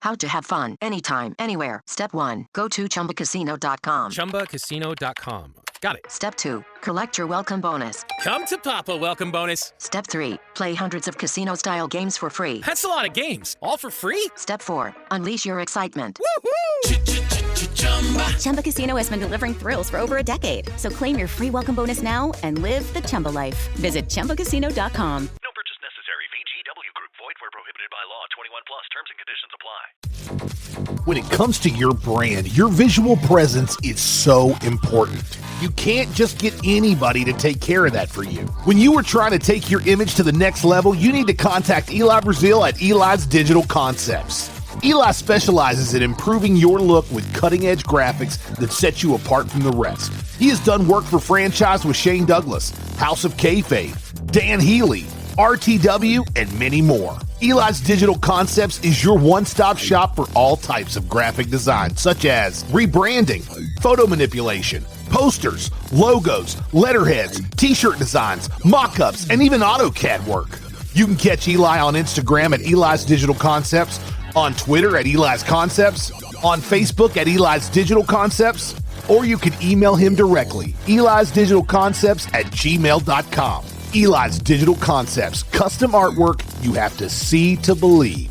How to have fun anytime, anywhere. Step 1. Go to ChumbaCasino.com. ChumbaCasino.com. Got it. Step 2. Collect your welcome bonus. Come to Papa welcome bonus. Step 3. Play hundreds of casino-style games for free. That's a lot of games. All for free? Step 4. Unleash your excitement. Woohoo! Chumba Casino has been delivering thrills for over a decade. So claim your free welcome bonus now and live the Chumba life. Visit ChumbaCasino.com. No purchase necessary. VGW Group. Void where prohibited by law. 21 plus. Terms and conditions apply. When it comes to your brand, your visual presence is so important. You can't just get anybody to take care of that for you. When you are trying to take your image to the next level, you need to contact Eli Brazil at Eli's Digital Concepts. Eli specializes in improving your look with cutting-edge graphics that set you apart from the rest. He has done work for franchise with Shane Douglas, House of Kayfabe, Dan Healy, RTW, and many more. Eli's Digital Concepts is your one-stop shop for all types of graphic design, such as rebranding, photo manipulation, posters, logos, letterheads, t-shirt designs, mock-ups, and even AutoCAD work. You can catch Eli on Instagram at Eli's Digital Concepts, on Twitter at Eli's Concepts, on Facebook at Eli's Digital Concepts, or you can email him directly, Eli'sDigitalConcepts@gmail.com. Eli's Digital Concepts, custom artwork you have to see to believe.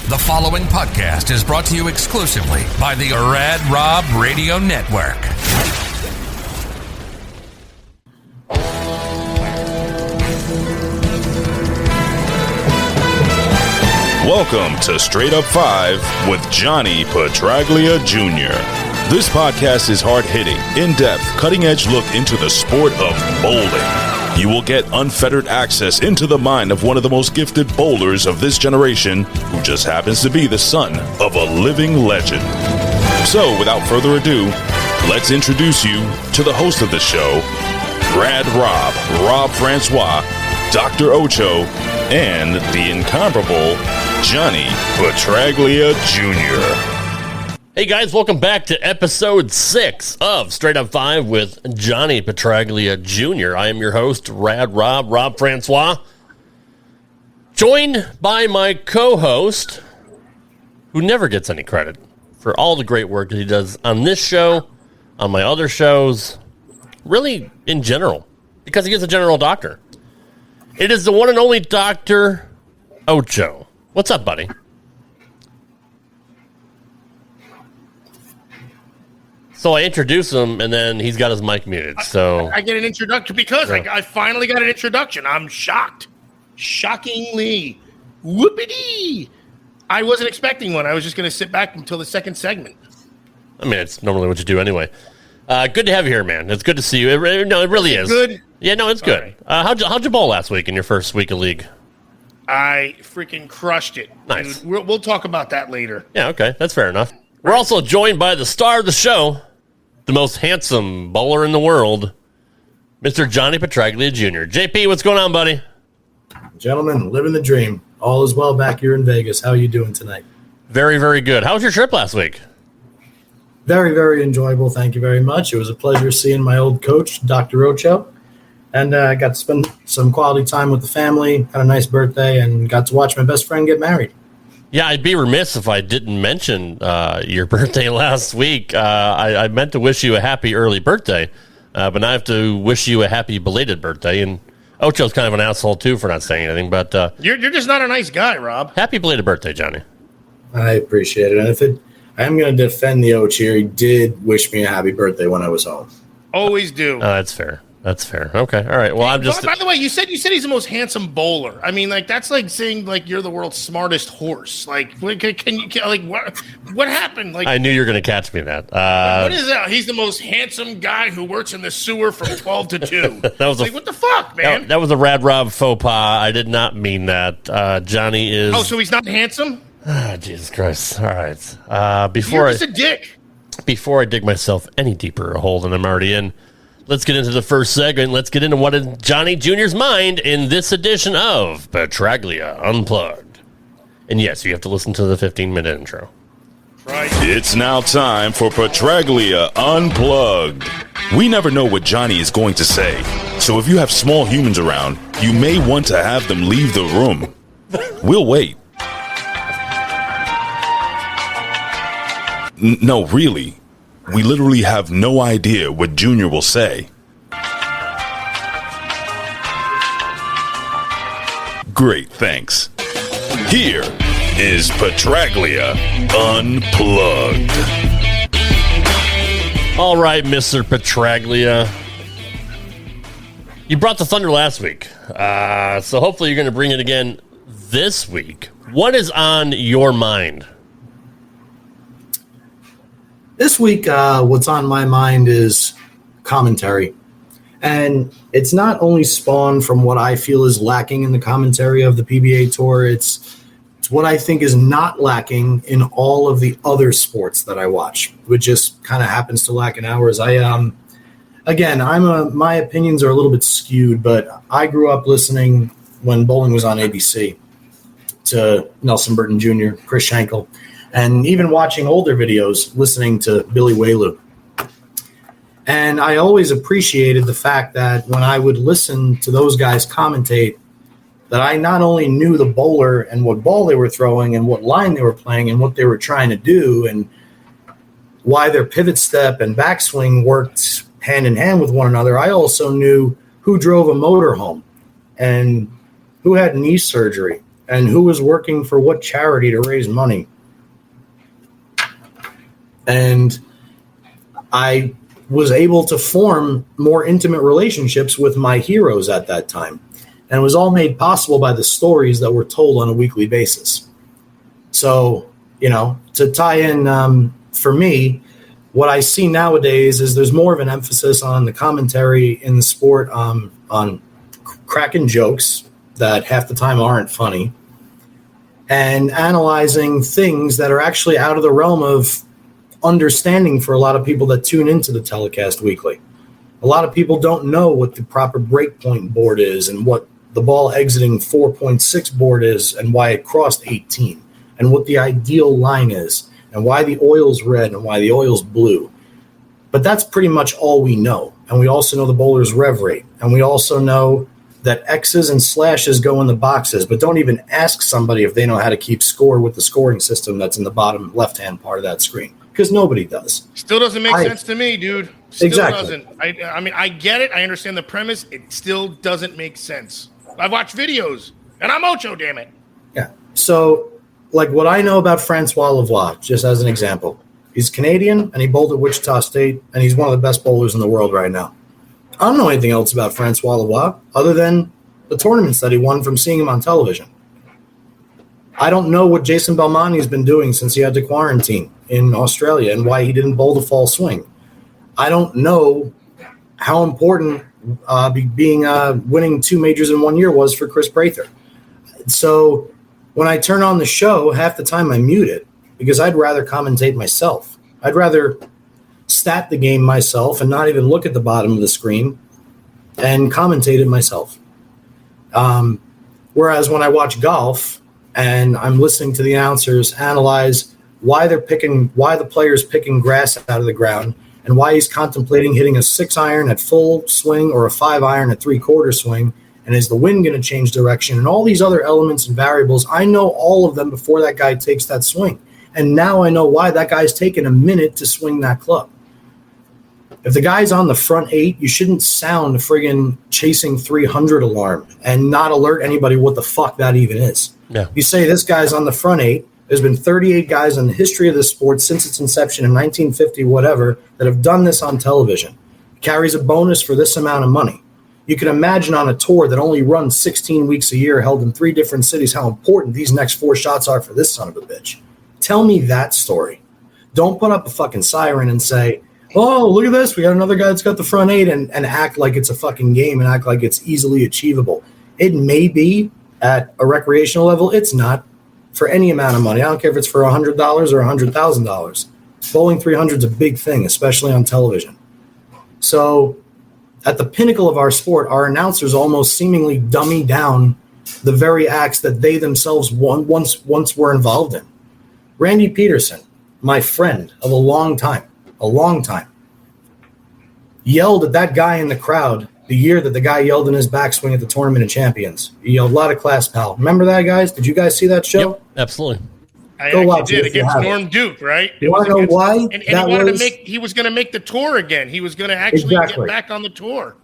The following podcast is brought to you exclusively by the Rad Rob Radio Network. Welcome to Straight Up 5 with Johnny Petraglia Jr. This podcast is hard-hitting, in-depth, cutting-edge look into the sport of bowling. You will get unfettered access into the mind of one of the most gifted bowlers of this generation, who just happens to be the son of a living legend. So, without further ado, let's introduce you to the host of the show, Rad Rob, Rob Francois, Dr. Ocho, and the incomparable Johnny Petraglia Jr. Hey guys, welcome back to episode 6 of Straight Up 5 with Johnny Petraglia Jr. I am your host, Rad Rob, Rob Francois, joined by my co-host, who never gets any credit for all the great work that he does on this show, on my other shows, really in general, because he is a general doctor. It is the one and only Dr. Ocho. What's up, buddy? So I introduce him, and then he's got his mic muted. So I get an introduction because I finally got an introduction. I'm shocked. Shockingly. Whoopity. I wasn't expecting one. I was just going to sit back until the second segment. I mean, it's normally what you do anyway. Good to have you here, man. It's good to see you. It really is. Good? Yeah, no, it's good. Right. How'd you bowl last week in your first week of league? I freaking crushed it. Nice. Dude. We'll talk about that later. Yeah, okay. That's fair enough. We're also joined by the star of the show, the most handsome bowler in the world, Mr. Johnny Petraglia Jr. JP, what's going on, buddy? Gentlemen, living the dream. All is well back here in Vegas. How are you doing tonight? Very, very good. How was your trip last week? Very, very enjoyable. Thank you very much. It was a pleasure seeing my old coach, Dr. Ocho. And I got to spend some quality time with the family, had a nice birthday, and got to watch my best friend get married. Yeah, I'd be remiss if I didn't mention your birthday last week. I meant to wish you a happy early birthday, but now I have to wish you a happy belated birthday. And Ocho's kind of an asshole, too, for not saying anything. But You're just not a nice guy, Rob. Happy belated birthday, Johnny. I appreciate it. And I am going to defend the Ocho here. He did wish me a happy birthday when I was home. Always do. That's fair. That's fair. Okay. All right. Well, I'm just. By the way, you said he's the most handsome bowler. I mean, like that's like saying like you're the world's smartest horse. Like, what happened? Like, I knew you were going to catch me that. What is that? He's the most handsome guy who works in the sewer from 12 to 2. That was like, what the fuck, man? That was a Rad Rob faux pas. I did not mean that. Johnny is. Oh, so he's not handsome? Jesus Christ! All right. You're just a dick. Before I dig myself any deeper a hole than I'm already in. Let's get into the first segment. Let's get into what is Johnny Jr.'s mind in this edition of Petraglia Unplugged. And yes, you have to listen to the 15-minute intro. Right. It's now time for Petraglia Unplugged. We never know what Johnny is going to say, so if you have small humans around, you may want to have them leave the room. We'll wait. No, really. We literally have no idea what Junior will say. Great, thanks. Here is Petraglia Unplugged. All right, Mr. Petraglia. You brought the thunder last week, so hopefully you're going to bring it again this week. What is on your mind? This week, what's on my mind is commentary. And it's not only spawned from what I feel is lacking in the commentary of the PBA Tour, it's what I think is not lacking in all of the other sports that I watch, which just kind of happens to lack in ours. My opinions are a little bit skewed, but I grew up listening when bowling was on ABC to Nelson Burton Jr., Chris Schenkel, and even watching older videos, listening to Billy Whaley. And I always appreciated the fact that when I would listen to those guys commentate, that I not only knew the bowler and what ball they were throwing and what line they were playing and what they were trying to do and why their pivot step and backswing worked hand in hand with one another, I also knew who drove a motorhome and who had knee surgery and who was working for what charity to raise money. And I was able to form more intimate relationships with my heroes at that time. And it was all made possible by the stories that were told on a weekly basis. So, to tie in for me, what I see nowadays is there's more of an emphasis on the commentary in the sport on cracking jokes that half the time aren't funny and analyzing things that are actually out of the realm of understanding for a lot of people that tune into the telecast weekly. A lot of people don't know what the proper breakpoint board is and what the ball exiting 4.6 board is and why it crossed 18 and what the ideal line is and why the oil's red and why the oil's blue. But that's pretty much all we know. And we also know the bowler's rev rate. And we also know that X's and slashes go in the boxes, but don't even ask somebody if they know how to keep score with the scoring system that's in the bottom left-hand part of that screen. Because nobody does. Still doesn't make sense to me, dude. Still exactly. doesn't. I mean, I get it. I understand the premise. It still doesn't make sense. I've watched videos, and I'm Ocho, damn it. Yeah. So, like what I know about Francois Lavoie, just as an example, he's Canadian, and he bowled at Wichita State, and he's one of the best bowlers in the world right now. I don't know anything else about Francois Lavoie other than the tournaments that he won from seeing him on television. I don't know what Jason Belmonte's been doing since he had to quarantine in Australia and why he didn't bowl the fall swing. I don't know how important winning 2 majors in 1 year was for Chris Prather. So when I turn on the show, half the time I mute it because I'd rather commentate myself. I'd rather stat the game myself and not even look at the bottom of the screen and commentate it myself. Whereas when I watch golf and I'm listening to the announcers analyze why the player's picking grass out of the ground and why he's contemplating hitting a 6-iron at full swing or a 5-iron at 3/4 swing, and is the wind going to change direction, and all these other elements and variables, I know all of them before that guy takes that swing. And now I know why that guy's taking a minute to swing that club. If the guy's on the front 8, you shouldn't sound a friggin' chasing 300 alarm and not alert anybody what the fuck that even is. Yeah. You say this guy's on the front 8. There's been 38 guys in the history of this sport since its inception in 1950, whatever, that have done this on television. It carries a bonus for this amount of money. You can imagine on a tour that only runs 16 weeks a year, held in 3 different cities, how important these next 4 shots are for this son of a bitch. Tell me that story. Don't put up a fucking siren and say, oh, look at this. We got another guy that's got the front 8 and act like it's a fucking game and act like it's easily achievable. It may be at a recreational level. It's not. For any amount of money. I don't care if it's for $100 or $100,000. Bowling 300 is a big thing, especially on television. So at the pinnacle of our sport, our announcers almost seemingly dummy down the very acts that they themselves once were involved in. Randy Peterson, my friend of a long time, yelled at that guy in the crowd the year that the guy yelled in his backswing at the Tournament of Champions. He yelled, "A lot of class, pal." Remember that, guys? Did you guys see that show? Yep, absolutely. I Go actually watch did it if you against haven't. Norm Duke, right? You want to know why? And he wanted he was going to make the tour again. He was going to actually get back on the tour.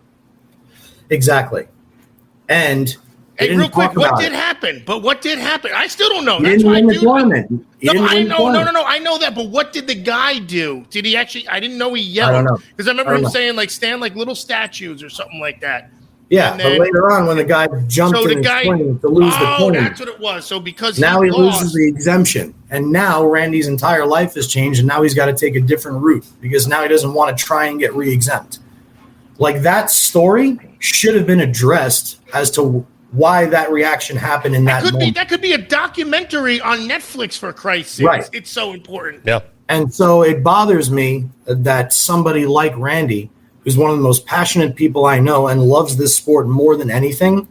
Exactly. And hey, real quick, what did happen? But what did happen? I still don't know. He didn't win the tournament. No, I know that. But what did the guy do? Did he actually? I didn't know he yelled. I don't know. Because I remember him saying like stand like little statues or something like that. Yeah, but later on when the guy jumped in his swing to lose the tournament. That's what it was. So because now he loses the exemption. And now Randy's entire life has changed, and now he's got to take a different route because now he doesn't want to try and get re-exempt. Like, that story should have been addressed as to why that reaction happened in that moment. That could be a documentary on Netflix, for Christ's sake. Right. It's so important. Yeah. And so it bothers me that somebody like Randy, who's one of the most passionate people I know and loves this sport more than anything,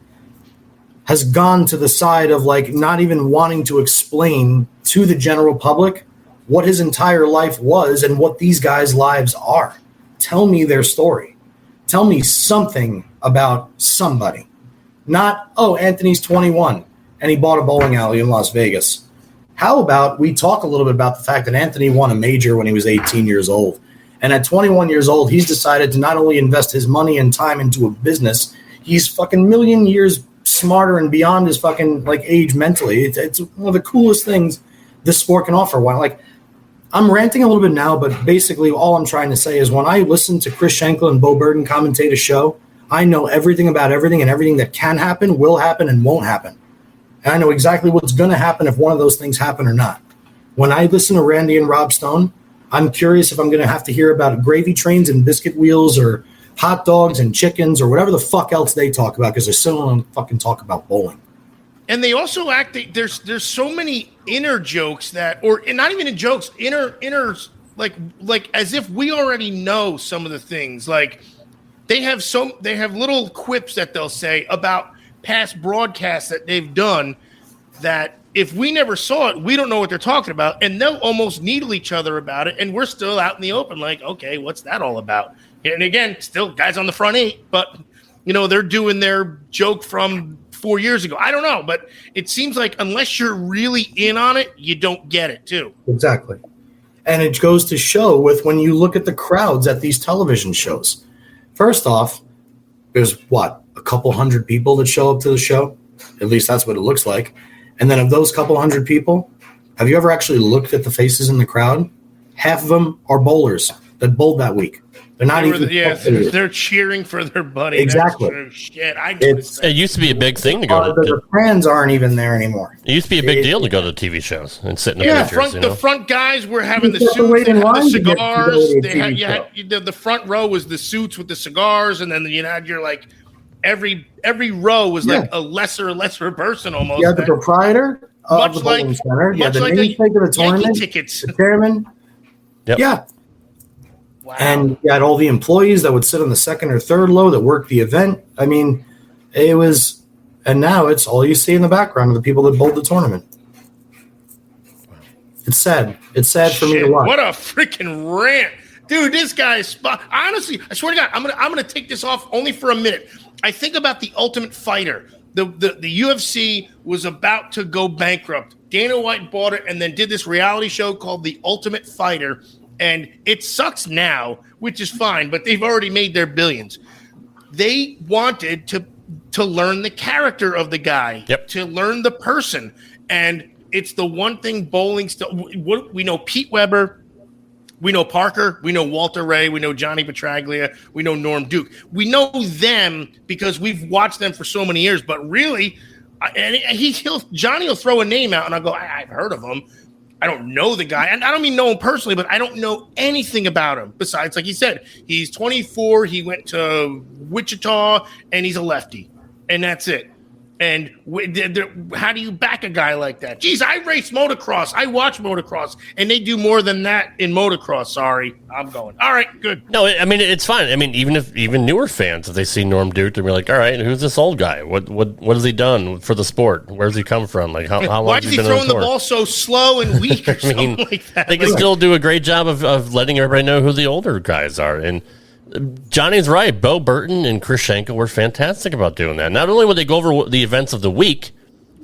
has gone to the side of like not even wanting to explain to the general public what his entire life was and what these guys' lives are. Tell me their story. Tell me something about somebody. Not, oh, Anthony's 21 and he bought a bowling alley in Las Vegas. How about we talk a little bit about the fact that Anthony won a major when he was 18 years old? And at 21 years old, he's decided to not only invest his money and time into a business, he's fucking million years smarter and beyond his fucking like age mentally. It's one of the coolest things this sport can offer. Like, I'm ranting a little bit now, but basically all I'm trying to say is when I listen to Chris Schenkel and Bo Burden commentate a show, I know everything about everything and everything that can happen, will happen, and won't happen. And I know exactly what's going to happen if one of those things happen or not. When I listen to Randy and Rob Stone, I'm curious if I'm going to have to hear about gravy trains and biscuit wheels or hot dogs and chickens or whatever the fuck else they talk about because they're still going to fucking talk about bowling. And they also there's so many inner jokes that, or not even in jokes, inner like as if we already know some of the things. Like they have little quips that they'll say about past broadcasts that they've done that if we never saw it, we don't know what they're talking about, and they'll almost needle each other about it, and we're still out in the open like, okay, what's that all about? And again, still guys on the front eight, but they're doing their joke from 4 years ago. I don't know, but it seems like unless you're really in on it, you don't get it too. Exactly. And it goes to show with when you look at the crowds at these television shows. First off, there's a couple hundred people that show up to the show. At least that's what it looks like. And then of those couple hundred people, have you ever actually looked at the faces in the crowd? Half of them are bowlers that bowled that week. They're not they're cheering for their buddy. Exactly. Shit, it used to be a big thing to go to. The fans aren't even there anymore. It used to be a big deal to go to TV shows and sit in the pictures. The front guys were having the suits, they had the cigars. The front row was the suits with the cigars, and then you had your like every row was like a lesser person almost. You had the proprietor of the bowling center. You had the namesake of the tournament, tickets. The chairman. Yep. Yeah. Wow. And you had all the employees that would sit on the second or third row that worked the event. I mean, it was, and now it's all you see in the background of the people that bowled the tournament. It's sad. It's sad for me to watch. What a freaking rant. Dude, this guy is honestly, I swear to God, I'm gonna take this off only for a minute. I think about the Ultimate Fighter. The UFC was about to go bankrupt. Dana White bought it and then did this reality show called The Ultimate Fighter. And it sucks now, which is fine, but they've already made their billions. They wanted to learn the character of the guy, to learn the person. And it's the one thing bowling still. We know Pete Weber, we know Parker, we know Walter Ray, we know Johnny Petraglia, we know Norm Duke. We know them because we've watched them for so many years. But really, Johnny will throw a name out, and I'll go, I've heard of him. I don't know the guy, and I don't mean know him personally, but I don't know anything about him besides, like he said, he's 24, he went to Wichita, and he's a lefty, and that's it. And how do you back a guy like that? Geez, I race motocross. I watch motocross, and they do more than that in motocross. Sorry, I'm going. All right, good. No, I mean, it's fine. I mean, even newer fans, if they see Norm Duke, they'll be like, all right, who's this old guy? What has he done for the sport? Where's he come from? Like, how long Why has is he he been throwing on the tour? ball so slow and weak or something like that? They can still do a great job of letting everybody know who the older guys are. And Johnny's right. Bo Burton and Chris Schenkel were fantastic about doing that. Not only would they go over the events of the week,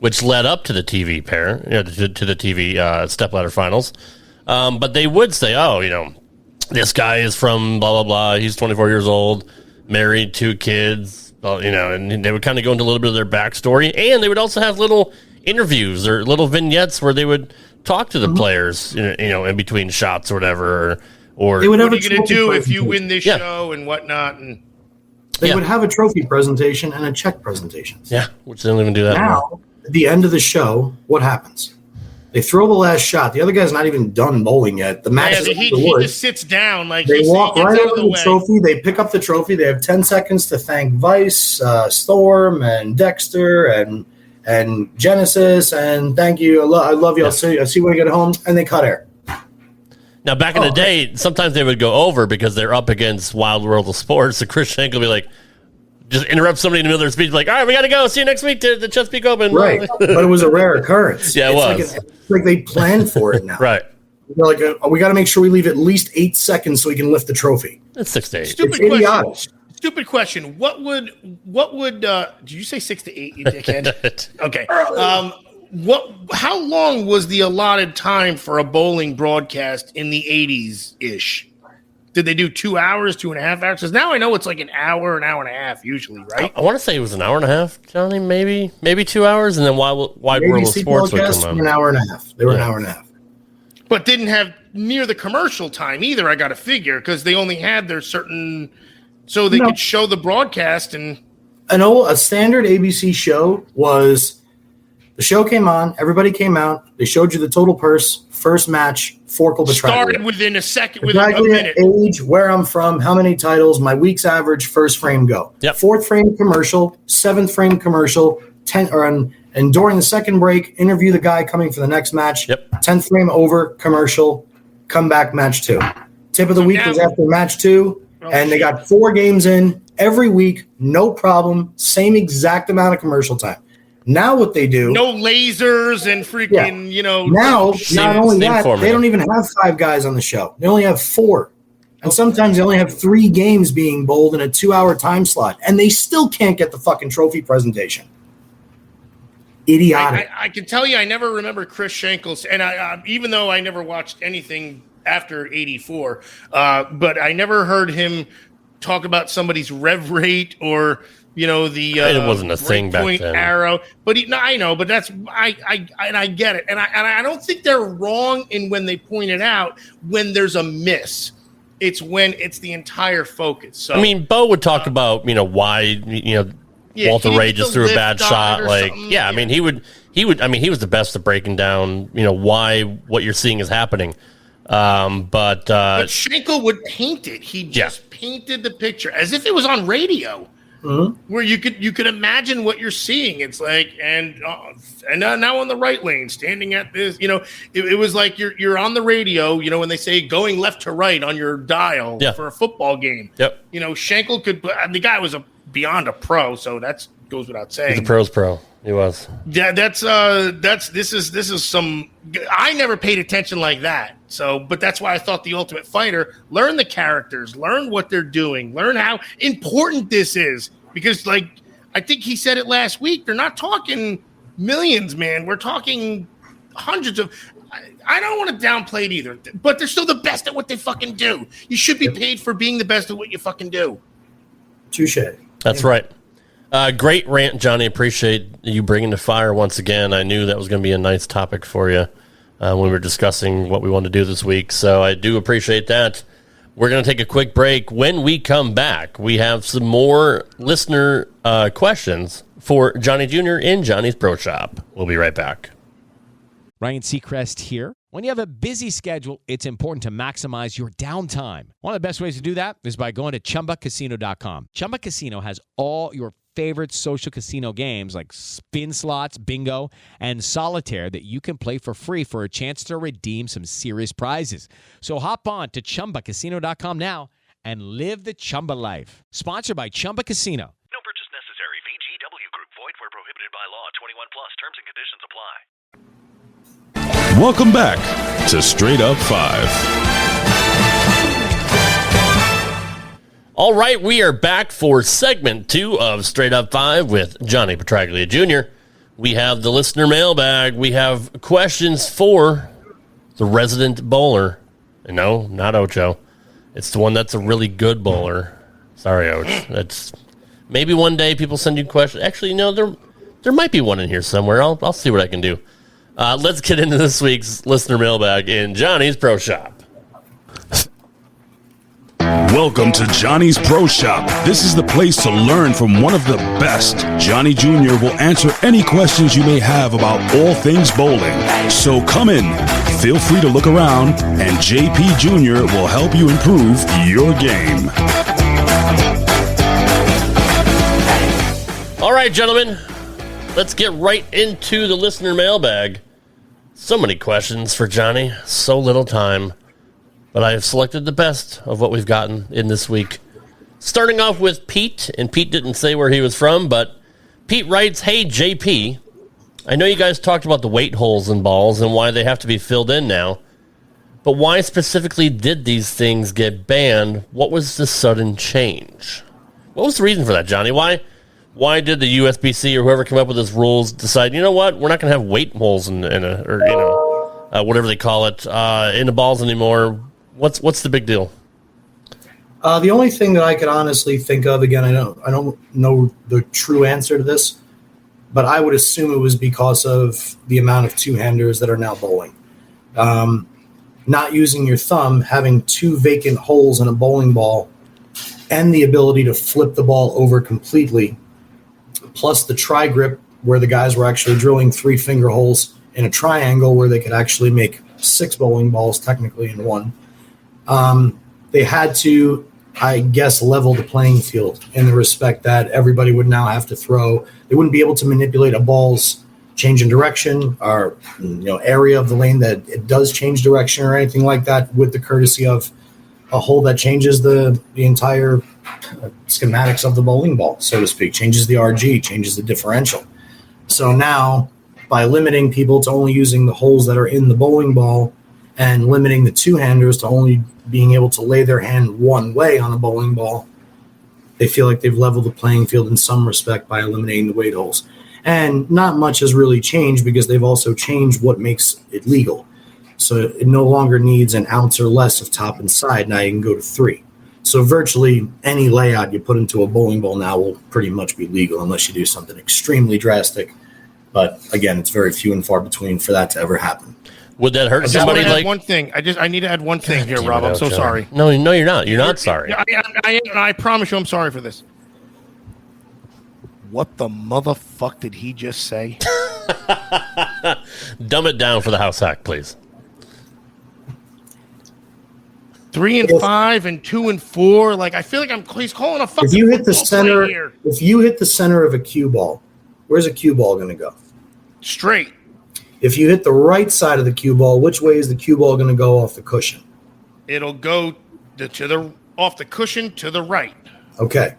which led up to the TV pair, to the TV stepladder finals. But they would say, this guy is from blah, blah, blah. He's 24 years old, married, 2 kids, and they would kind of go into a little bit of their backstory. And they would also have little interviews or little vignettes where they would talk to the players, in between shots or whatever. Or what are you going to do if you win this show and whatnot? And they would have a trophy presentation and a check presentation. Yeah, which they don't even do that now. At the end of the show, what happens? They throw the last shot. The other guy's not even done bowling yet. The match he just sits down. Like they walk right over the trophy. They pick up the trophy. They have 10 seconds to thank Vice, Storm, and Dexter, and Genesis, and thank you. I love you. I'll see you when you get home. And they cut air. Now, back in the day, sometimes they would go over because they're up against Wild World of Sports. So Chris Schenkel would be like, just interrupt somebody in the middle of their speech, like, all right, we got to go. See you next week to the Chesapeake Open. Right. But it was a rare occurrence. Yeah, it was. It's like they planned for it now. Right. They're like, we got to make sure we leave at least 8 seconds so we can lift the trophy. It's 6 to 8. Stupid question. What would did you say 6 to 8, you dickhead? Okay. How long was the allotted time for a bowling broadcast in the 80s-ish? Did they do 2 hours, 2.5 hours? Because now I know it's like an hour and a half usually, right? I want to say it was an hour and a half, Johnny, maybe 2 hours, and then Wide World of Sports would come on. An hour and a half. They were an hour and a half. But didn't have near the commercial time either, I got to figure, because they only had their certain – so they could show the broadcast and – A standard ABC show was – the show came on, everybody came out, they showed you the total purse, first match, Forkel Petraglia. Started within a second, within a minute. Age, where I'm from, how many titles, my week's average, first frame go. Yep. 4th frame commercial, 7th frame commercial, and during the second break, interview the guy coming for the next match. Yep. 10th frame over, commercial, come back, match 2. Tip of the week was after match 2, and they got 4 games in every week, no problem, same exact amount of commercial time. Now what they do... No lasers and freaking, Now, not only that, they don't even have 5 guys on the show. They only have 4. And sometimes they only have 3 games being bowled in a 2-hour time slot. And they still can't get the fucking trophy presentation. Idiotic. I can tell you I never remember Chris Schenkel's... And I even though I never watched anything after 84, but I never heard him talk about somebody's rev rate or... it wasn't a thing back then. Arrow, but I know, but that's I get it, and I don't think they're wrong in when they point it out when there's a miss. It's when it's the entire focus. So I mean, Bo would talk about why Walter Ray just threw a bad shot. Like I mean he would he was the best at breaking down why what you're seeing is happening. But Schenkel would paint it. He just painted the picture as if it was on radio. Mm-hmm. Where you could imagine what you're seeing. It's like and now on the right lane, standing at this, it was like you're on the radio. When they say going left to right on your dial for a football game. Yep. Schenkel could. The guy was beyond a pro, so that goes without saying. He's a pro's pro. He was. Yeah, this is some. I never paid attention like that. So, but that's why I thought The Ultimate Fighter, learn the characters, learn what they're doing, learn how important this is. Because, I think he said it last week, they're not talking millions, man. We're talking hundreds of. I don't want to downplay it either, but they're still the best at what they fucking do. You should be paid for being the best at what you fucking do. Touche. That's right. Great rant, Johnny. Appreciate you bringing the fire once again. I knew that was going to be a nice topic for you when we were discussing what we wanted to do this week. So I do appreciate that. We're going to take a quick break. When we come back, we have some more listener questions for Johnny Jr. in Johnny's Pro Shop. We'll be right back. Ryan Seacrest here. When you have a busy schedule, it's important to maximize your downtime. One of the best ways to do that is by going to ChumbaCasino.com. Chumba Casino has all your favorite social casino games like spin slots, bingo, and solitaire that you can play for free for a chance to redeem some serious prizes. So hop on to ChumbaCasino.com now and live the Chumba life. Sponsored by Chumba Casino. No purchase necessary. VGW Group. Void where prohibited by law. 21 plus. Terms and conditions apply. Welcome back to Straight Up 5. All right, we are back for segment 2 of Straight Up 5 with Johnny Petraglia Jr. We have the listener mailbag. We have questions for the resident bowler. And no, not Ocho. It's the one that's a really good bowler. Sorry, Och. That's maybe one day people send you questions. Actually, there might be one in here somewhere. I'll see what I can do. Let's get into this week's listener mailbag in Johnny's Pro Shop. Welcome to Johnny's Pro Shop. This is the place to learn from one of the best. Johnny Jr. will answer any questions you may have about all things bowling. So come in, feel free to look around, and JP Jr. will help you improve your game. All right, gentlemen, let's get right into the listener mailbag. So many questions for Johnny, so little time. But I have selected the best of what we've gotten in this week. Starting off with Pete, and Pete didn't say where he was from, but Pete writes, "Hey, JP, I know you guys talked about the weight holes in balls and why they have to be filled in now, but why specifically did these things get banned? What was the sudden change?" What was the reason for that, Johnny? Why did the USBC or whoever came up with these rules decide, you know what, we're not going to have weight holes whatever they call it, in the balls anymore? What's the big deal? The only thing that I could honestly think of, again, I don't know the true answer to this, but I would assume it was because of the amount of two-handers that are now bowling. Not using your thumb, having two vacant holes in a bowling ball, and the ability to flip the ball over completely, plus the tri-grip where the guys were actually drilling 3-finger holes in a triangle where they could actually make 6 bowling balls technically in one. They had to, I guess, level the playing field in the respect that everybody would now have to throw. They wouldn't be able to manipulate a ball's change in direction or area of the lane that it does change direction or anything like that, with the courtesy of a hole that changes the entire schematics of the bowling ball, so to speak, changes the RG, changes the differential. So now, by limiting people to only using the holes that are in the bowling ball and limiting the two-handers to only being able to lay their hand one way on a bowling ball, they feel like they've leveled the playing field in some respect by eliminating the weight holes. And not much has really changed because they've also changed what makes it legal. So it no longer needs an ounce or less of top and side. Now you can go to 3. So virtually any layout you put into a bowling ball now will pretty much be legal unless you do something extremely drastic. But again, it's very few and far between for that to ever happen. Would that hurt somebody? Like one thing, I need to add one thing here, Rob. I'm so sorry. No, you're not. You're not sorry. I promise you, I'm sorry for this. What the motherfuck did he just say? Dumb it down for the house hack, please. 3 and 5 and 2 and 4. Like, I feel like he's calling a fucking. If you hit the center of a cue ball, where's a cue ball going to go? Straight. If you hit the right side of the cue ball, which way is the cue ball going to go off the cushion? It'll go off the cushion to the right. Okay.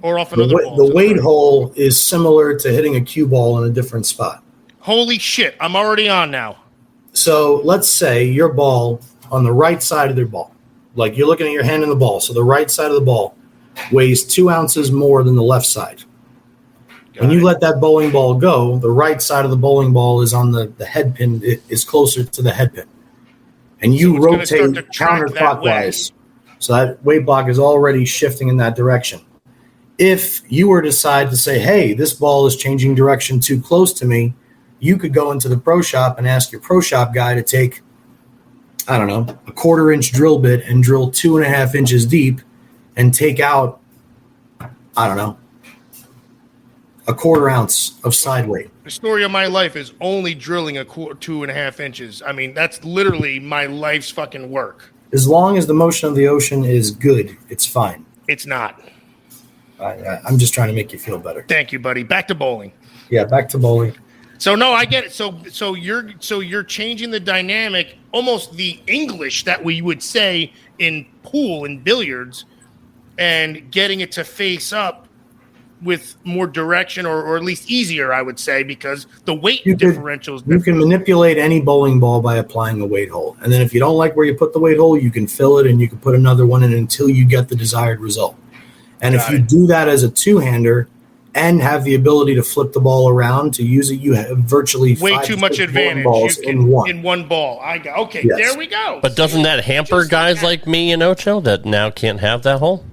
Or off another ball. The weight hole is similar to hitting a cue ball in a different spot. Holy shit! I'm already on now. So let's say your ball on the right side of their ball, like you're looking at your hand in the ball. So the right side of the ball weighs 2 ounces more than the left side. When you let that bowling ball go, the right side of the bowling ball is on the head pin. It is closer to the head pin. And you rotate counterclockwise. So that weight block is already shifting in that direction. If you were to decide to say, hey, this ball is changing direction too close to me, you could go into the pro shop and ask your pro shop guy to take, I don't know, a 1/4-inch drill bit and drill 2.5 inches deep and take out, I don't know, a 1/4 ounce of side weight. The story of my life is only drilling 2.5 inches. I mean, that's literally my life's fucking work. As long as the motion of the ocean is good, it's fine. It's not. I'm just trying to make you feel better. Thank you, buddy. Back to bowling. Yeah, back to bowling. So no, I get it. So you're changing the dynamic, almost the English that we would say in pool and billiards, and getting it to face up with more direction, or at least easier, I would say, because the weight differential is different. You can manipulate any bowling ball by applying a weight hole. And then if you don't like where you put the weight hole, you can fill it and you can put another one in until you get the desired result. And if you do that as a two-hander, and have the ability to flip the ball around to use it, you have virtually way too much advantage balls in one ball. Okay, yes. There we go. But doesn't that hamper guys like me and Ocho that now can't have that hole?